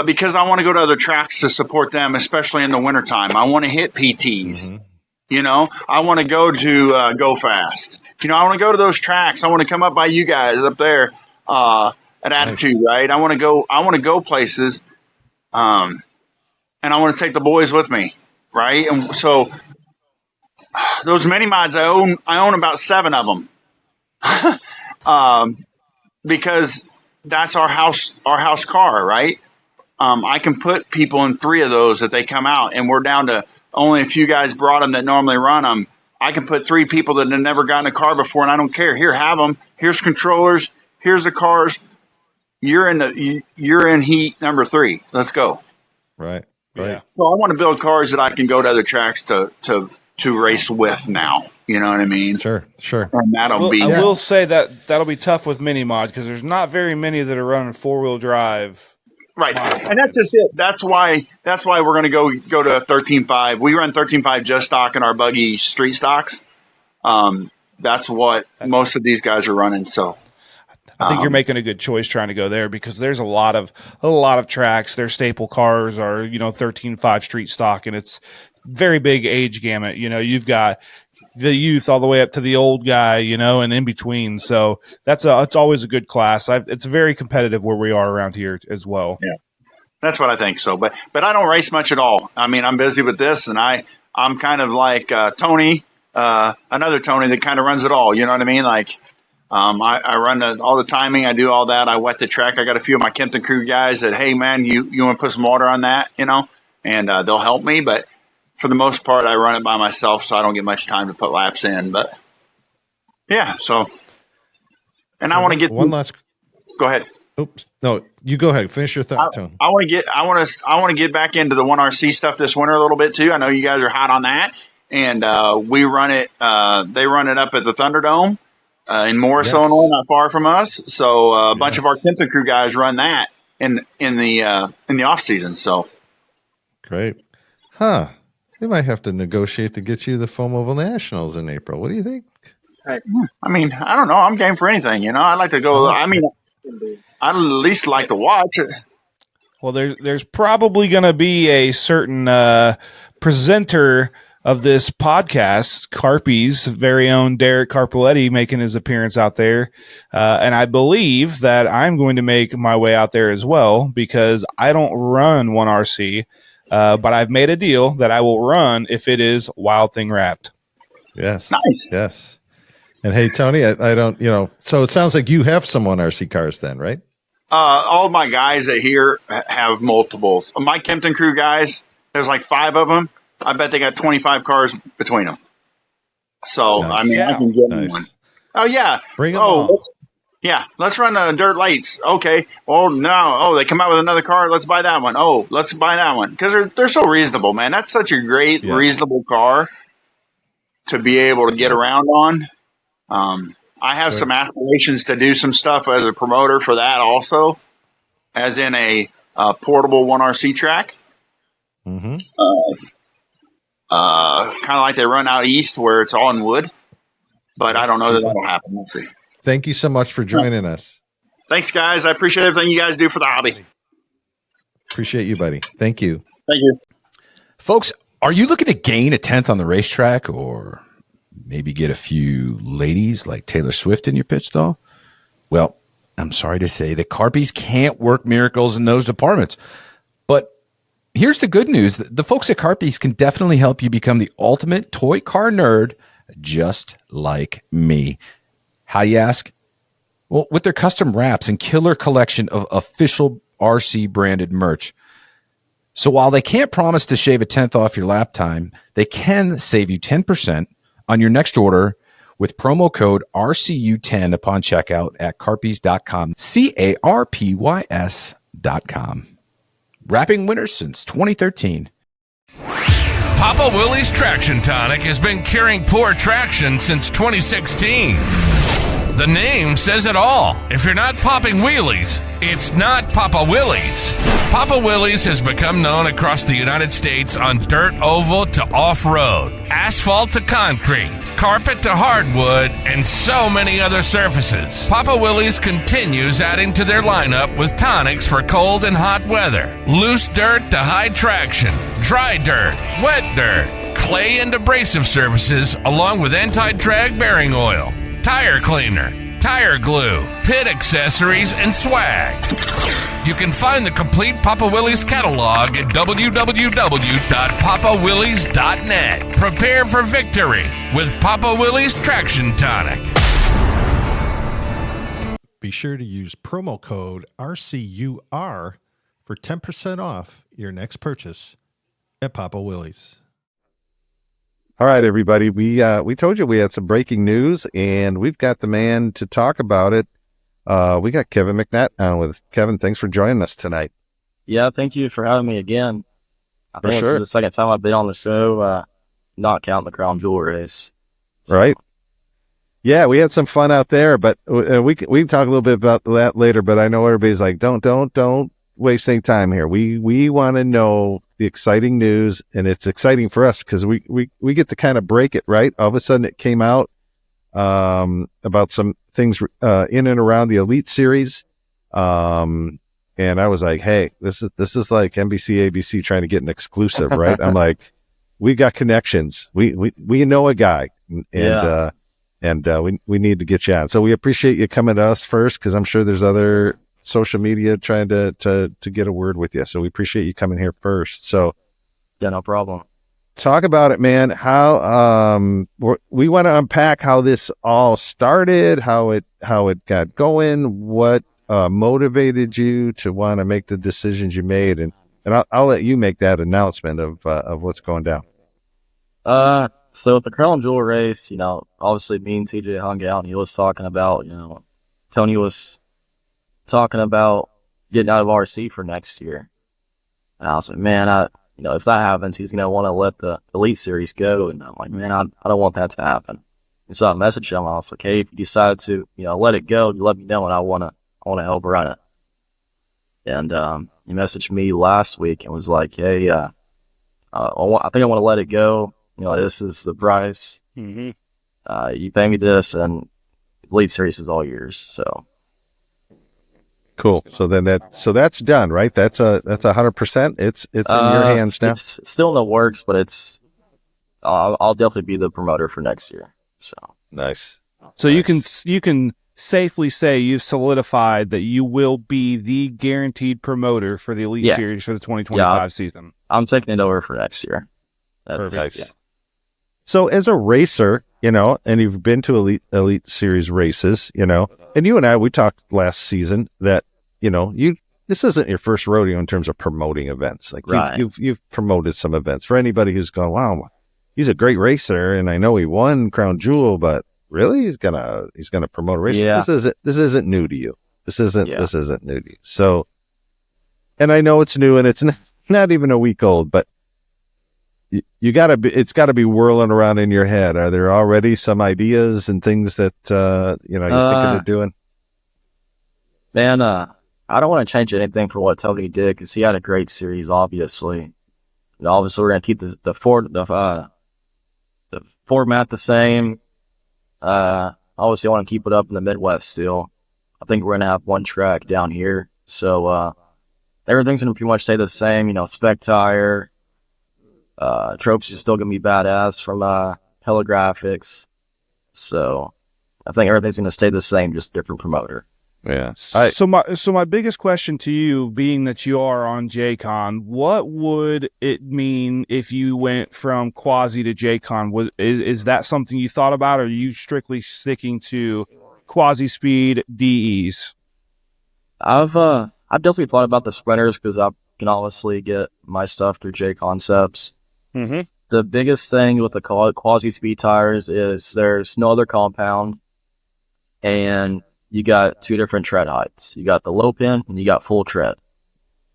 because I want to go to other tracks to support them, especially in the wintertime. I want to hit PTs. Mm-hmm. You know, I want to go to Go Fast. You know, I want to go to those tracks. I want to come up by you guys up there at Attitude, right? I want to go places, and I want to take the boys with me, right? And so those mini mods, I own about 7 of them, because that's our house car, right? I can put people in 3 of those if they come out, and we're down to only a few guys brought them that normally run them. I can put 3 people that have never gotten a car before, and I don't care. Here, have them. Here's controllers. Here's the cars. You're in heat number 3. Let's go. Right. Yeah. So I want to build cars that I can go to other tracks to race with now. You know what I mean? Sure. And that'll be. I will say that'll be tough with mini mods because there's not very many that are running 4-wheel drive. Right, and that's just it. That's why we're going to go to a 13.5. We run 13.5 just stock in our buggy street stocks. That's what most of these guys are running. So I think you're making a good choice trying to go there because there's a lot of tracks. Their staple cars are 13.5 street stock, and it's very big age gamut. You know, you've got the youth all the way up to the old guy, and in between. So it's always a good class. It's very competitive where we are around here as well. Yeah, that's what I think. So, but I don't race much at all. I mean, I'm busy with this, and I'm kind of like Tony, another Tony that kind of runs it all. You know what I mean? Like, I run all the timing. I do all that. I wet the track. I got a few of my Kempton crew guys that, hey man, you want to put some water on that, and they'll help me. But for the most part, I run it by myself, so I don't get much time to put laps in. But yeah, so and I want to get one last. Go ahead. Oops, no, you go ahead. Finish your thought, Tony. I want to get back into the 1RC stuff this winter a little bit too. I know you guys are hot on that, and we run it. They run it up at the Thunderdome in Morris, Illinois, not far from us. So a bunch of our Kempton crew guys run that in the off season. So great, huh? They might have to negotiate to get you the Foam Oval Nationals in April. What do you think? I mean, I don't know. I'm game for anything. I'd like to go. I mean, I'd at least like to watch it. Well, there's probably going to be a certain presenter of this podcast, Carpy's very own Derek Carpoletti, making his appearance out there. And I believe that I'm going to make my way out there as well because I don't run 1RC. But I've made a deal that I will run if it is Wild Thing wrapped. Yes. Nice. Yes. And hey, Tony, I don't, so it sounds like you have some 1RC cars then, right? All my guys that here have multiples. My Kempton crew guys, there's like 5 of them. I bet they got 25 cars between them. So, Nice. I mean, I Yeah. can get Nice. one. Oh, yeah. Bring them on. Let's run the dirt lights. Okay. Well, no. Oh, they come out with another car. Let's buy that one. Oh, let's buy that one. Because they're so reasonable, man. That's such a great, reasonable car to be able to get around on. I have some aspirations to do some stuff as a promoter for that also, as in a portable 1RC track. Mm-hmm. Kind of like they run out east where it's all in wood. But I don't know that that'll happen. We'll see. Thank you so much for joining us. Thanks, guys. I appreciate everything you guys do for the hobby. Appreciate you, buddy. Thank you. Thank you. Folks, are you looking to gain a 10th on the racetrack or maybe get a few ladies like Taylor Swift in your pit stall? Well, I'm sorry to say that Carpies can't work miracles in those departments. But here's the good news. The folks at Carpies can definitely help you become the ultimate toy car nerd just like me. How, you ask? Well, with their custom wraps and killer collection of official RC branded merch. So while they can't promise to shave a 10th off your lap time, they can save you 10% on your next order with promo code RCU10 upon checkout at carpies.com, CARPYS.com. Wrapping winners since 2013. Papa Willie's Traction Tonic has been curing poor traction since 2016. The name says it all. If you're not popping wheelies, it's not Papa Willie's. Papa Willie's has become known across the United States on dirt oval to off-road, asphalt to concrete, carpet to hardwood, and so many other surfaces. Papa Willie's continues adding to their lineup with tonics for cold and hot weather, loose dirt to high traction, dry dirt, wet dirt, clay and abrasive surfaces, along with anti-drag bearing oil, tire cleaner, tire glue, pit accessories, and swag. You can find the complete Papa Willie's catalog at www.papawillies.net. Prepare for victory with Papa Willie's Traction Tonic. Be sure to use promo code RCUR for 10% off your next purchase at Papa Willie's. All right, everybody. We told you we had some breaking news, and we've got the man to talk about it. We got Kevin McNatt on with us. Kevin, thanks for joining us tonight. Yeah, thank you for having me again. I think sure. This is the second time I've been on the show, not counting the Crown Jewel race. So, Right? Yeah, we had some fun out there, but we can talk a little bit about that later. But I know everybody's like, don't waste any time here. We want to know the exciting news, and it's exciting for us because we get to kind of break it, right? All of a sudden it came out about some things in and around the Elite Series, and I was like, hey, this is like NBC ABC trying to get an exclusive, right? I'm like, we got connections, we know a guy, and we need to get you on. So we appreciate you coming to us first, because I'm sure there's other social media trying to get a word with you. So we appreciate you coming here first. So yeah, no problem. talk about it, man. How we want to unpack how this all started, how it got going, what motivated you to want to make the decisions you made, and I'll let you make that announcement of what's going down. So at the Crown Jewel race, obviously me and TJ hung out, and he was talking about, Tony was talking about getting out of RC for next year. And I was like, man, if that happens, he's going to want to let the Elite Series go. And I'm like, man, I don't want that to happen. And so I messaged him. I was like, hey, if you decide to, let it go, you let me know, and I want to help run it. And he messaged me last week and was like, hey, I think I want to let it go. This is the price. Mm-hmm. You pay me this, and Elite Series is all yours. So cool. So then that's done, right? That's 100%. It's in your hands now. It's still in the works, but I'll definitely be the promoter for next year. So nice. So nice. You can safely say you've solidified that you will be the guaranteed promoter for the Elite Series for the 2025 season. I'm taking it over for next year. Perfect. Nice. Yeah. So as a racer, and you've been to Elite Series races, and you and I, we talked last season that this isn't your first rodeo in terms of promoting events. Like Right. you've promoted some events. For anybody who's going, wow, he's a great racer, and I know he won Crown Jewel, but really he's gonna promote a race. Yeah. This isn't new to you. This isn't new to you. So, and I know it's new, and it's not even a week old, but it's gotta be whirling around in your head. Are there already some ideas and things that you're thinking of doing? Man, I don't want to change anything for what Tony did because he had a great series. Obviously, obviously we're gonna keep the format the same. Obviously, I want to keep it up in the Midwest still. I think we're gonna have one track down here, so everything's gonna pretty much stay the same. Spec tire. Tropes is still gonna be badass from Telegraphics, so I think everything's gonna stay the same, just different promoter. Yeah. So my biggest question to you, being that you are on JCon, what would it mean if you went from Quasi to JCon? Is that something you thought about, or are you strictly sticking to Quasi Speed DEs? I've definitely thought about the sprinters because I can obviously get my stuff through J Concepts. Mm-hmm. The biggest thing with the Quasi Speed tires is there's no other compound, and you got two different tread heights. You got the low pin and you got full tread.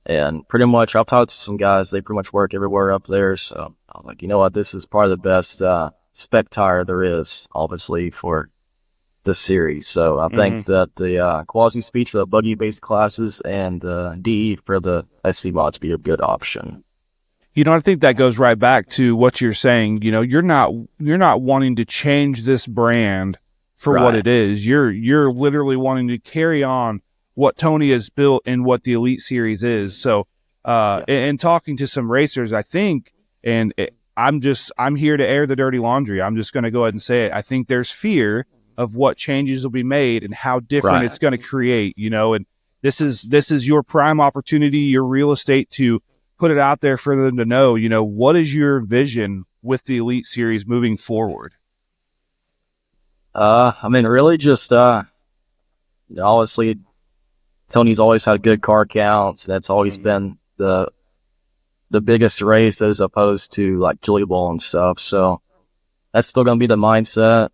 And pretty much, I've talked to some guys, they pretty much work everywhere up there. So I'm like, you know what, this is probably the best spec tire there is, obviously, for this series. So I think that the Quasi Speed for the buggy-based classes and DE for the SC mods be a good option. I think that goes right back to what you're saying. You're not wanting to change this brand for what it is. You're literally wanting to carry on what Tony has built and what the Elite Series is. So, and talking to some racers, I think, and I'm here to air the dirty laundry. I'm just going to go ahead and say it. I think there's fear of what changes will be made and how different it's going to create, and this is your prime opportunity, your real estate to put it out there for them to know, what is your vision with the Elite Series moving forward? Really just, obviously Tony's always had good car counts. That's always been the biggest race as opposed to like Chili Bowl and stuff. So that's still going to be the mindset.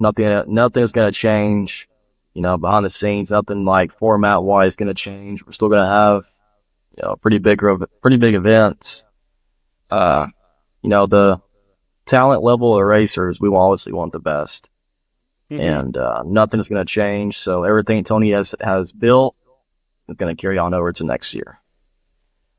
Nothing's going to change, behind the scenes. Nothing like format wise going to change. We're still going to have, pretty big events. The talent level of racers, we obviously want the best. And nothing's going to change. So everything Tony has built is going to carry on over to next year.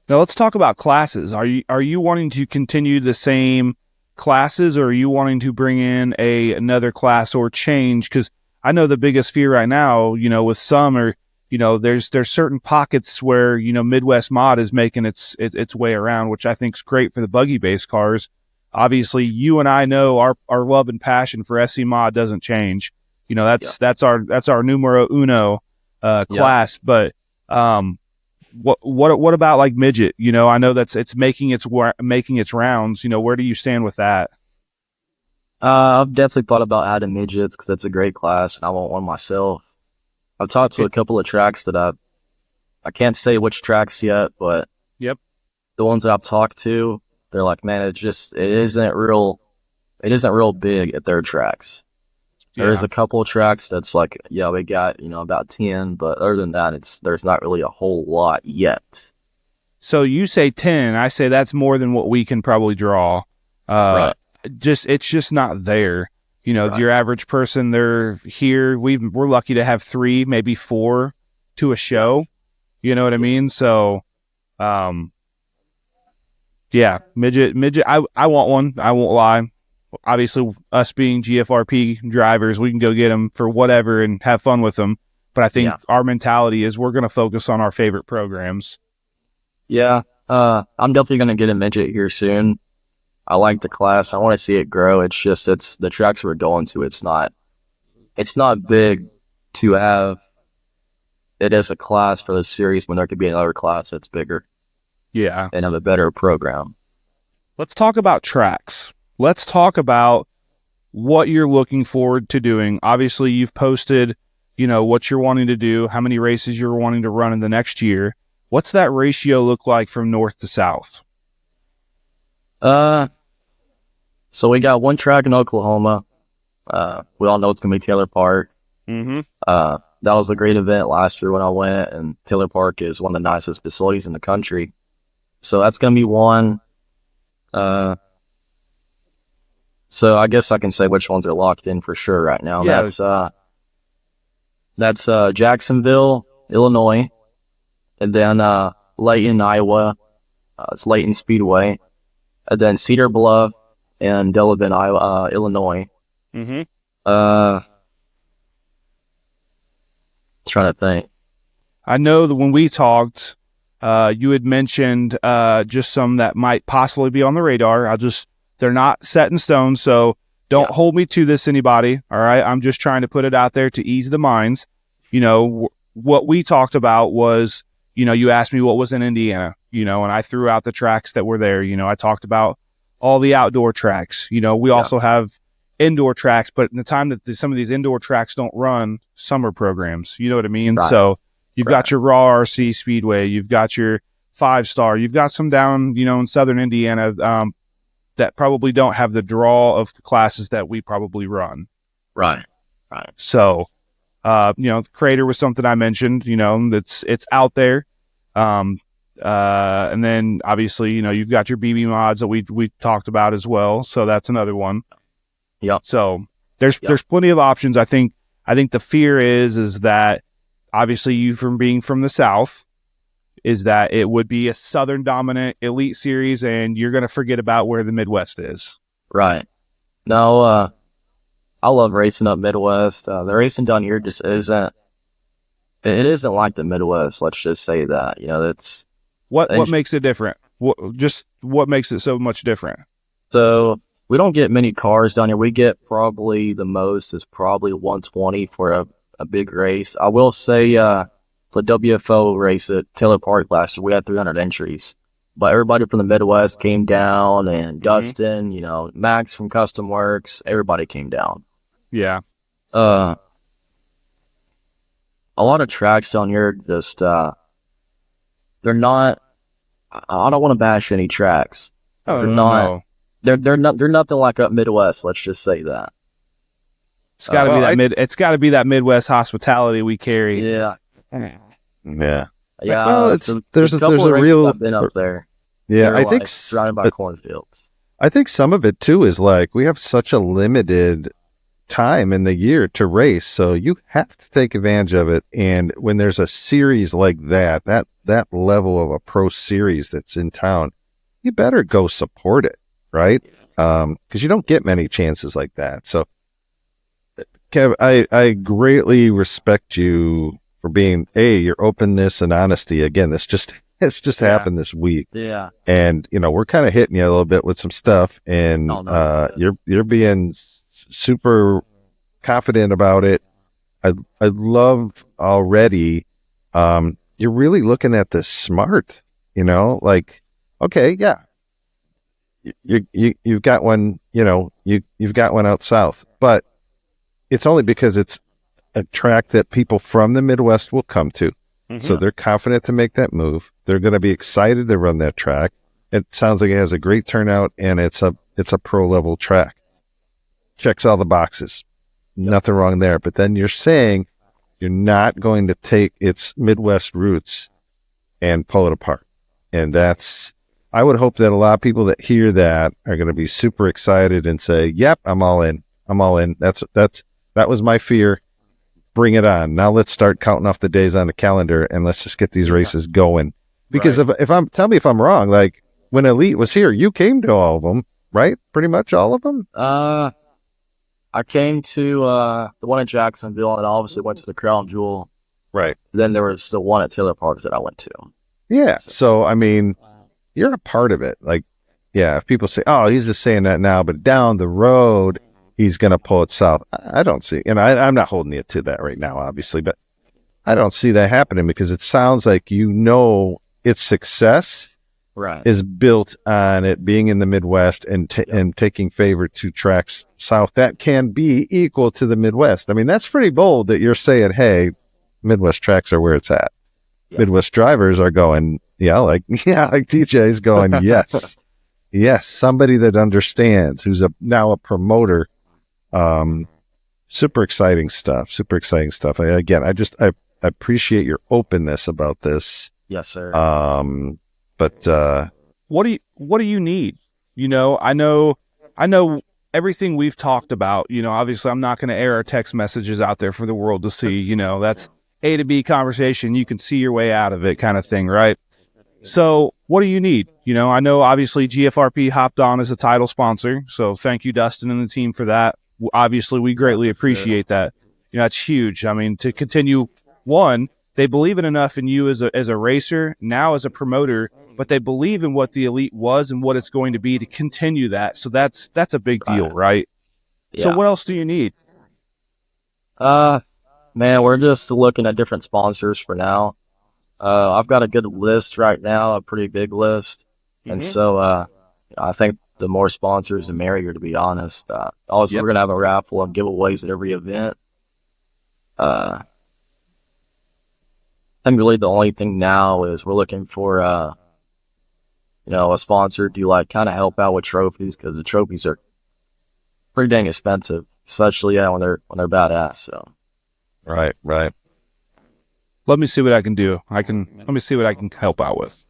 Now let's talk about classes. Are you wanting to continue the same classes, or are you wanting to bring in another class or change? Because I know the biggest fear right now, with some are, there's certain pockets where, Midwest Mod is making its way around, which I think is great for the buggy based cars. Obviously, you and I know our love and passion for SC Mod doesn't change. That's our numero uno class. But what about like midget? I know it's making its rounds. Where do you stand with that? I've definitely thought about adding midgets because that's a great class, and I want one myself. I've talked to a couple of tracks that I can't say which tracks yet, but the ones that I've talked to, they're like, man, it isn't real big at their tracks. There is a couple of tracks that's like, we got, about 10, but other than that, there's not really a whole lot yet. So you say 10, I say that's more than what we can probably draw. Right. It's just not there. Your average person, they're here. We're lucky to have 3, maybe 4 to a show. You know what I mean? So, midget. I want one. I won't lie. Obviously, us being GFRP drivers, we can go get them for whatever and have fun with them. But I think our mentality is we're going to focus on our favorite programs. Yeah, I'm definitely going to get a midget here soon. I like the class. I want to see it grow. It's just the tracks we're going to. It's not big to have it as a class for the series when there could be another class that's bigger. Yeah, and have a better program. Let's talk about tracks. Let's talk about what you're looking forward to doing. Obviously, you've posted what you're wanting to do, how many races you're wanting to run in the next year. What's that ratio look like from north to south? So we got one track in Oklahoma. We all know it's gonna be Taylor Park. Mm-hmm. That was a great event last year when I went, and Taylor Park is one of the nicest facilities in the country. So that's gonna be one. So I guess I can say which ones are locked in for sure right now. Yeah. That's Jacksonville, Illinois, and then Layton, Iowa. It's Layton Speedway, and then Cedar Bluff and Delavan, Iowa, Illinois. Mm-hmm. Trying to think. I know that when we talked, you had mentioned just some that might possibly be on the radar. They're not set in stone, so don't hold me to this, anybody. All right, I'm just trying to put it out there to ease the minds. What we talked about was, you asked me what was in Indiana, and I threw out the tracks that were there. I talked about all the outdoor tracks. We also have indoor tracks, but in the time that some of these indoor tracks don't run summer programs, you know what I mean? Right. So you've got your Raw RC Speedway, you've got your 5-star, you've got some down, in southern Indiana that probably don't have the draw of the classes that we probably run. Right. So, the Crater was something I mentioned, it's out there. And then obviously, you've got your BB mods that we talked about as well. So that's another one. Yep. So there's plenty of options. I think the fear is that obviously you from being from the South is that it would be a Southern dominant elite series and you're going to forget about where the Midwest is. Right. No, I love racing up Midwest. The racing down here just isn't like the Midwest. Let's just say that, that's what makes it different. What makes it so much different? So we don't get many cars down here. We get probably the most is probably 120 for a big race. I will say, the WFO race at Taylor Park last year, we had 300 entries, but everybody from the Midwest came down, and Dustin, Max from Custom Works, everybody came down. Yeah. A lot of tracks down here just, they're not, I don't want to bash any tracks. Oh, they're not. No. They're nothing like up Midwest. Let's just say that. It's got to be it's got to be that Midwest hospitality we carry. Yeah. Yeah. Well, there's a real. I've been up there. Yeah, They're I think surrounded by cornfields. I think some of it too is like we have such a limited time in the year to race, so you have to take advantage of it. And when there's a series like that level of a pro series that's in town, you better go support it, right? Because you don't get many chances like that. So, Kev, I greatly respect you for being your openness and honesty. Again, it's just happened this week. Yeah. And we're kind of hitting you a little bit with some stuff, and you're being super confident about it. I love already. You're really looking at this smart, like, okay, yeah, you've got one, you've got one out south, but it's only because it's a track that people from the Midwest will come to. Mm-hmm. So they're confident to make that move. They're going to be excited to run that track. It sounds like it has a great turnout, and it's a pro level track. Checks all the boxes. Yep. Nothing wrong there. But then you're saying you're not going to take its Midwest roots and pull it apart. And I would hope that a lot of people that hear that are going to be super excited and say, yep, I'm all in. That was my fear. Bring it on. Now let's start counting off the days on the calendar, and let's just get these races going. Because tell me if I'm wrong, like when Elite was here, you came to all of them, right? Pretty much all of them? I came to the one in Jacksonville, and I obviously went to the Crown Jewel. Right. Then there was the one at Taylor Park that I went to. Yeah. So, I mean, you're a part of it. Like, yeah, if people say, oh, he's just saying that now, but down the road, he's going to pull it south. I don't see, and I'm not holding you to that right now, obviously, but I don't see that happening because it sounds like its success Right. is built on it being in the Midwest and taking favor to tracks south that can be equal to the Midwest. I mean, that's pretty bold that you're saying, hey, Midwest tracks are where it's at. Yeah. Midwest drivers are going, like TJ's going, yes, yes, somebody that understands, who's now a promoter. Super exciting stuff. I appreciate your openness about this. Yes, sir. But what do you need? I know everything we've talked about. Obviously I'm not going to air our text messages out there for the world to see. That's A to B conversation. You can see your way out of it, kind of thing, right? So what do you need? I know obviously GFRP hopped on as a title sponsor, so thank you, Dustin and the team, for that. Obviously we greatly appreciate that. That's huge. I mean, to continue, one, they believe in enough in you as a racer, now as a promoter, but they believe in what the elite was and what it's going to be to continue that. So that's a big deal, right? Yeah. So what else do you need? Man, we're just looking at different sponsors for now. I've got a good list right now, a pretty big list. And so I think the more sponsors, the merrier, to be honest. Also, we're going to have a raffle and giveaways at every event. I think really the only thing now is we're looking for, a sponsor to kind of help out with trophies, because the trophies are pretty dang expensive, especially when they're badass. So. Right. Let me see what I can do. Let me see what I can help out with.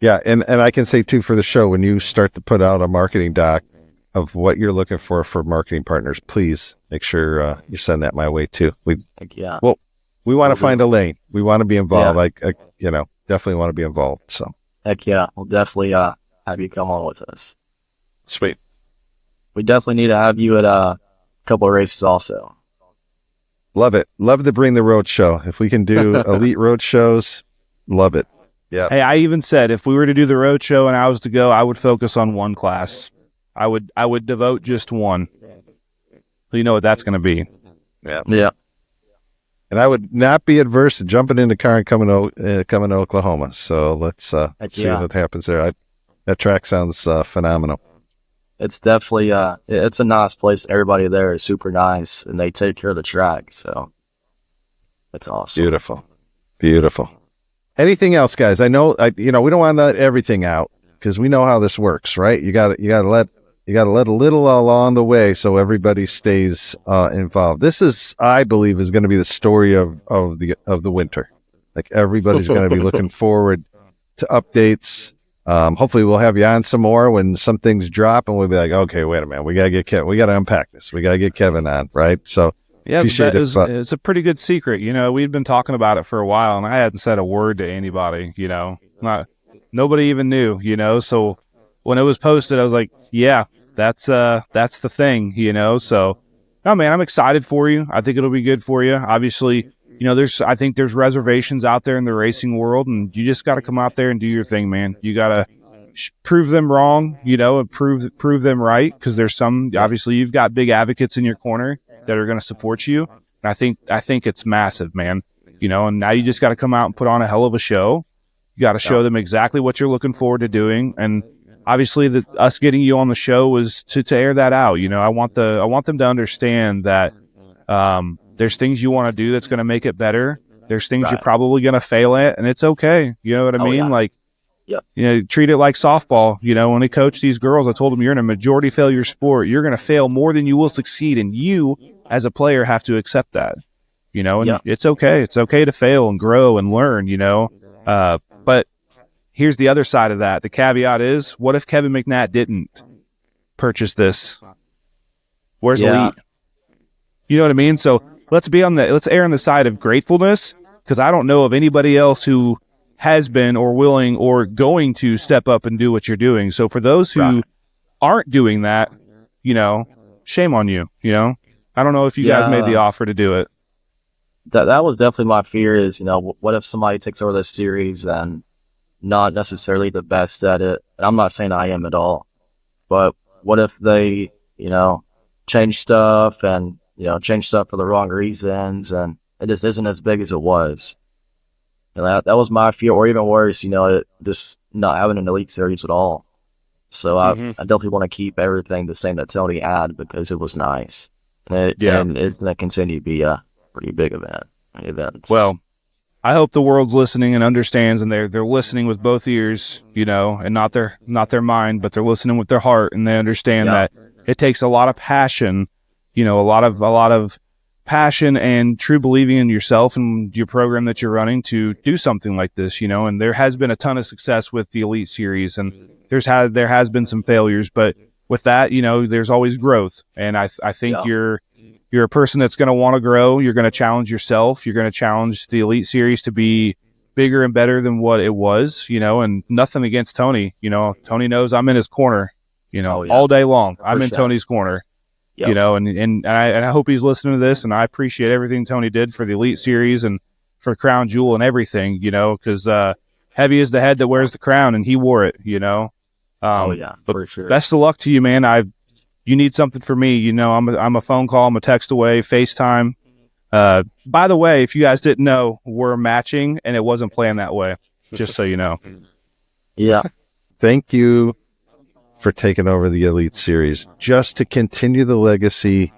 Yeah, and I can say too, for the show, when you start to put out a marketing doc of what you're looking for marketing partners, please make sure you send that my way too. Well, we want to find a lane. We want to be involved. Definitely want to be involved. So heck yeah, we'll definitely have you come on with us. Sweet. We definitely need to have you at a couple of races also. Love it. Love to bring the road show. If we can do elite road shows, love it. Yeah. Hey, I even said if we were to do the road show and I was to go, I would focus on one class. I would devote just one. So you know what that's going to be. Yeah. And I would not be adverse to jumping in the car and coming to Oklahoma. So let's see what happens there. That track sounds phenomenal. It's definitely it's a nice place. Everybody there is super nice, and they take care of the track. So it's awesome. Beautiful. Anything else, guys? I know we don't want to let everything out, because we know how this works, right? You got to let a little along the way so everybody stays involved. This is, I believe, is going to be the story of the winter. Like, everybody's going to be looking forward to updates. Hopefully we'll have you on some more when some things drop, and we'll be like, okay, wait a minute, we got to get Kevin. We got to unpack this. We got to get Kevin on, right? So yeah, it's a pretty good secret. We've been talking about it for a while, and I hadn't said a word to anybody. Nobody even knew. So when it was posted, I was like, yeah, that's the thing. So, no, man, I'm excited for you. I think it'll be good for you. Obviously, I think there's reservations out there in the racing world, and you just got to come out there and do your thing, man. You got to prove them wrong, and prove them right, because there's obviously you've got big advocates in your corner that are going to support you. And I think it's massive, man. And now you just got to come out and put on a hell of a show. You got to show them exactly what you're looking forward to doing. And obviously us getting you on the show was to air that out. I want them to understand that, there's things you want to do that's going to make it better. There's things you're probably going to fail at, and it's okay. You know what I mean? Yeah. Treat it like softball. When I coach these girls, I told them, you're in a majority failure sport. You're going to fail more than you will succeed, and you as a player have to accept that. And it's okay. It's okay to fail and grow and learn, but here's the other side of that. The caveat is, what if Kevin McNatt didn't purchase this? Where's elite? You know what I mean? So let's err on the side of gratefulness, because I don't know of anybody else who has been or willing or going to step up and do what you're doing. So for those who aren't doing that, shame on you. I don't know if you guys made the offer to do it. That was definitely my fear is, what if somebody takes over this series and not necessarily the best at it? And I'm not saying I am at all, but what if they, change stuff and, change stuff for the wrong reasons, and it just isn't as big as it was. And that was my fear, or even worse, just not having an Elite Series at all. So I definitely want to keep everything the same that Tony had because it was nice. And it's going to continue to be a pretty big event. Well, I hope the world's listening and understands, and they're listening with both ears, and not their mind, but they're listening with their heart, and they understand that it takes a lot of passion, a lot of passion and true believing in yourself and your program that you're running to do something like this, and there has been a ton of success with the Elite Series, and there has been some failures, but with that, there's always growth, and I think you're a person that's going to want to grow. You're going to challenge yourself. You're going to challenge the Elite Series to be bigger and better than what it was, and nothing against Tony. Tony knows I'm in his corner, all day long. I'm in Tony's corner, and I hope he's listening to this, and I appreciate everything Tony did for the Elite Series and for Crown Jewel and everything, because heavy is the head that wears the crown, and he wore it, for sure. Best of luck to you, man. You need something for me, I'm a phone call, I'm a text away, FaceTime. By the way, if you guys didn't know, we're matching, and it wasn't planned that way, just so you know. Yeah. Thank you for taking over the Elite Series, just to continue the legacy,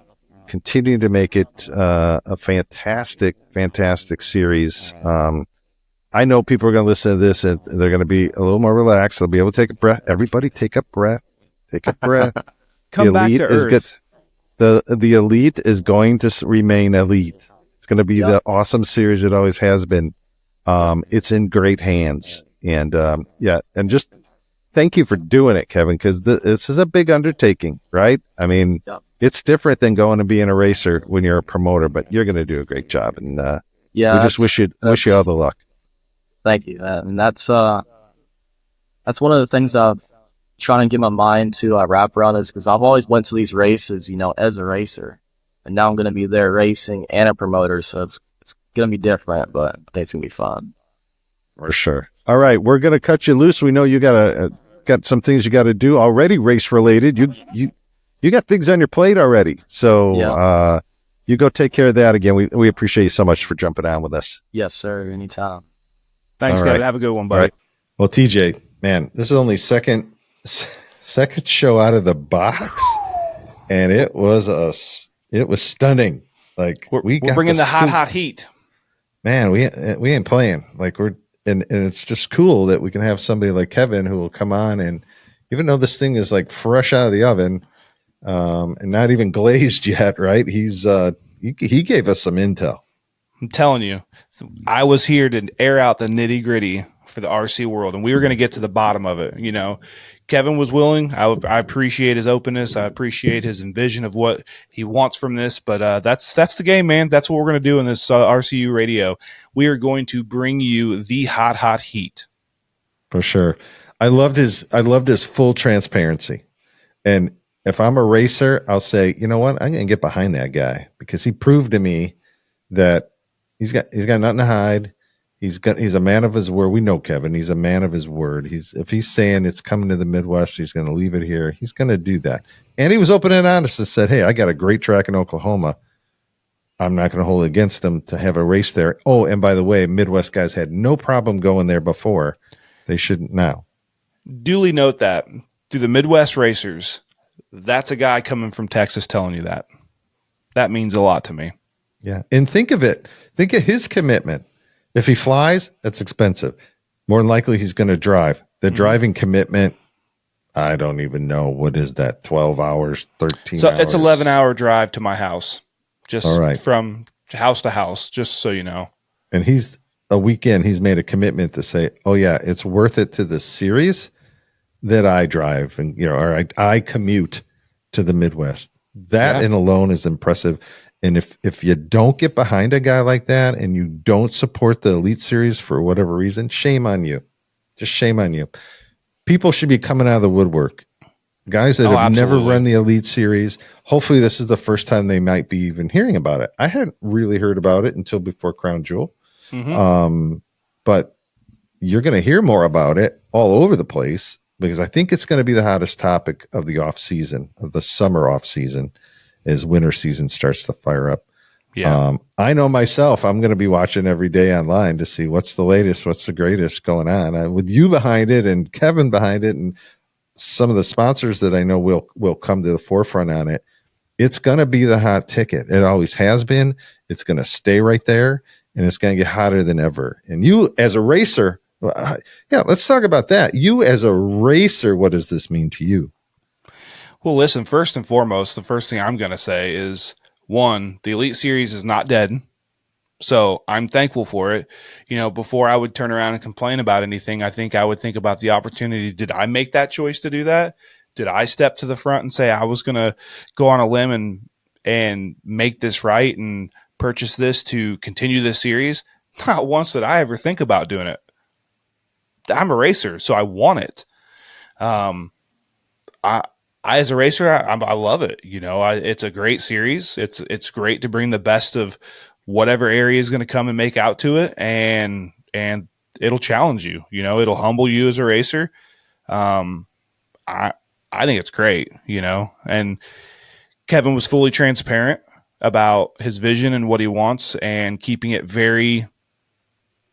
continue to make it a fantastic, fantastic series. I know people are going to listen to this, and they're going to be a little more relaxed. They'll be able to take a breath. Everybody take a breath. Take a breath. Come back to earth. The Elite is going to remain elite. It's going to be the awesome series it always has been. It's in great hands. And and just thank you for doing it, Kevin, because this is a big undertaking, right? I mean, it's different than going and being a racer when you're a promoter, but you're going to do a great job. And we just wish you all the luck. Thank you. And that's one of the things I'm trying to get my mind to wrap around is because I've always went to these races, as a racer, and now I'm going to be there racing and a promoter, so it's going to be different, but I think it's going to be fun. For sure. All right, we're going to cut you loose. We know you got some things you got to do already, race related. You got things on your plate already, so you go take care of that. Again, we appreciate you so much for jumping on with us. Yes, sir. Anytime. Thanks, Kevin. Have a good one, buddy. Right. Well, TJ, man, this is only second show out of the box, and it was stunning. Like we're bringing the hot heat, man. We ain't playing. Like and it's just cool that we can have somebody like Kevin who will come on, and even though this thing is like fresh out of the oven, and not even glazed yet, right? He gave us some intel. I'm telling you, I was here to air out the nitty gritty for the RC world, and we were going to get to the bottom of it. Kevin was willing. I appreciate his openness. I appreciate his vision of what he wants from this. But that's the game, man. That's what we're going to do in this RCU radio. We are going to bring you the hot heat. For sure. I loved his full transparency. And if I'm a racer, I'll say, you know what? I'm going to get behind that guy because he proved to me that he's got nothing to hide. He's a man of his word. We know Kevin. He's a man of his word. If he's saying it's coming to the Midwest, he's going to leave it here. He's going to do that. And he was open and honest and said, hey, I got a great track in Oklahoma. I'm not going to hold it against them to have a race there. Oh, and by the way, Midwest guys had no problem going there before. They shouldn't now. Duly note that to the Midwest racers, that's a guy coming from Texas telling you that. That means a lot to me. Yeah. And think of it. Think of his commitment. If he flies, that's expensive. More than likely, he's going to drive. The driving commitment, I don't even know. What is that? 12 hours, 13 hours? It's 11-hour drive to my house, just from house to house, just so you know. And he's made a commitment to say, oh, yeah, it's worth it to the series that I drive and, or I commute to the Midwest. That in alone is impressive. And if you don't get behind a guy like that and you don't support the Elite Series for whatever reason, shame on you. Just shame on you. People should be coming out of the woodwork. Guys that have never run the Elite Series, hopefully this is the first time they might be even hearing about it. I hadn't really heard about it until before Crown Jewel. Mm-hmm. But you're going to hear more about it all over the place because I think it's going to be the hottest topic of the off season, of the summer off season, as winter season starts to fire up. Yeah. I know myself, I'm going to be watching every day online to see what's the latest, what's the greatest going on. With you behind it and Kevin behind it and some of the sponsors that I know will come to the forefront on it, it's going to be the hot ticket. It always has been. It's going to stay right there, and it's going to get hotter than ever. And you as a racer, let's talk about that. You as a racer, what does this mean to you? Well, listen, first and foremost, the first thing I'm going to say is, one, the Elite Series is not dead. So I'm thankful for it. Before I would turn around and complain about anything, I think I would think about the opportunity. Did I make that choice to do that? Did I step to the front and say I was going to go on a limb and make this right and purchase this to continue this series? Not once did I ever think about doing it. I'm a racer, so I want it. I as a racer, I love it. It's a great series. It's great to bring the best of whatever area is going to come and make out to it, and it'll challenge you. It'll humble you as a racer. I think it's great. And Kevin was fully transparent about his vision and what he wants, and keeping it very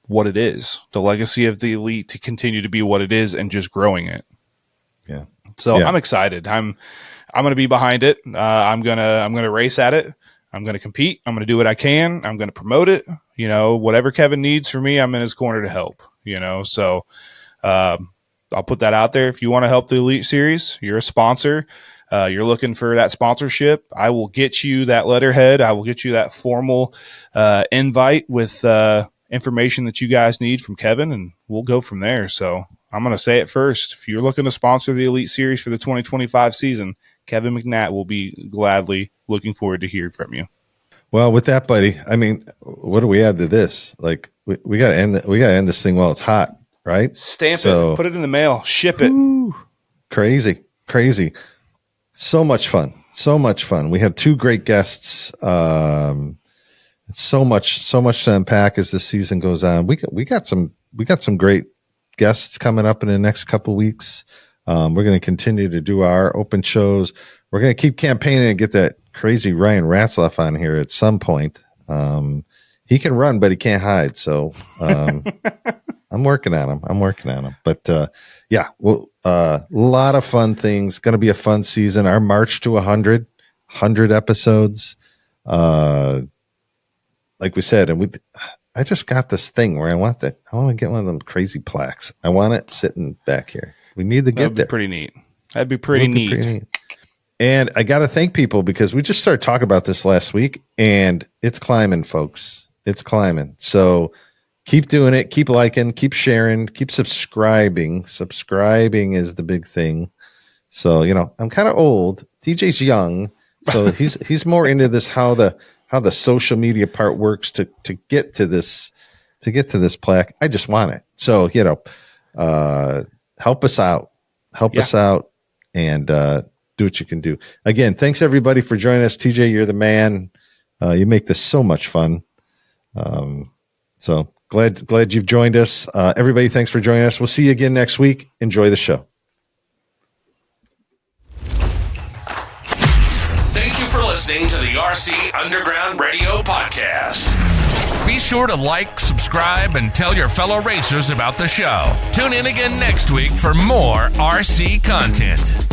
what it is. The legacy of the Elite to continue to be what it is, and just growing it. Yeah. So I'm excited. I'm going to be behind it. I'm going to race at it. I'm going to compete. I'm going to do what I can. I'm going to promote it. Whatever Kevin needs from me, I'm in his corner to help, so I'll put that out there. If you want to help the Elite Series, you're a sponsor. You're looking for that sponsorship. I will get you that letterhead. I will get you that formal invite with information that you guys need from Kevin, and we'll go from there. So I'm going to say it first. If you're looking to sponsor the Elite Series for the 2025 season, Kevin McNatt will be gladly looking forward to hear from you. Well, with that, buddy, I mean, what do we add to this? Like, we got to end this thing while it's hot, right? Stamp it, put it in the mail, ship it. Woo, crazy. So much fun. We had 2 great guests. It's so much to unpack as the season goes on. We got some great guests coming up in the next couple weeks. We're going to continue to do our open shows. We're going to keep campaigning and get that crazy Ryan Ratzlaff on here at some point. He can run, but he can't hide. So I'm working on him. But a lot of fun things. Going to be a fun season. Our march to 100 episodes. Like we said, and I just got this thing where I want to get one of them crazy plaques. I want it sitting back here. We need to get there. Pretty neat. That'd be pretty neat. And I got to thank people because we just started talking about this last week, and it's climbing, folks. It's climbing. So keep doing it. Keep liking. Keep sharing. Keep subscribing. Subscribing is the big thing. So I'm kind of old. TJ's young, so he's more into this how the social media part works to get to this plaque. I just want it. So help us out. Us out, and do what you can do. Again, thanks everybody for joining us. TJ, you're the man. You make this so much fun. So glad you've joined us. Everybody, thanks for joining us. We'll see you again next week. Enjoy the show. Thank you for listening to the RC Underground Radio Podcast. Be sure to like, subscribe, and tell your fellow racers about the show. Tune in again next week for more RC content.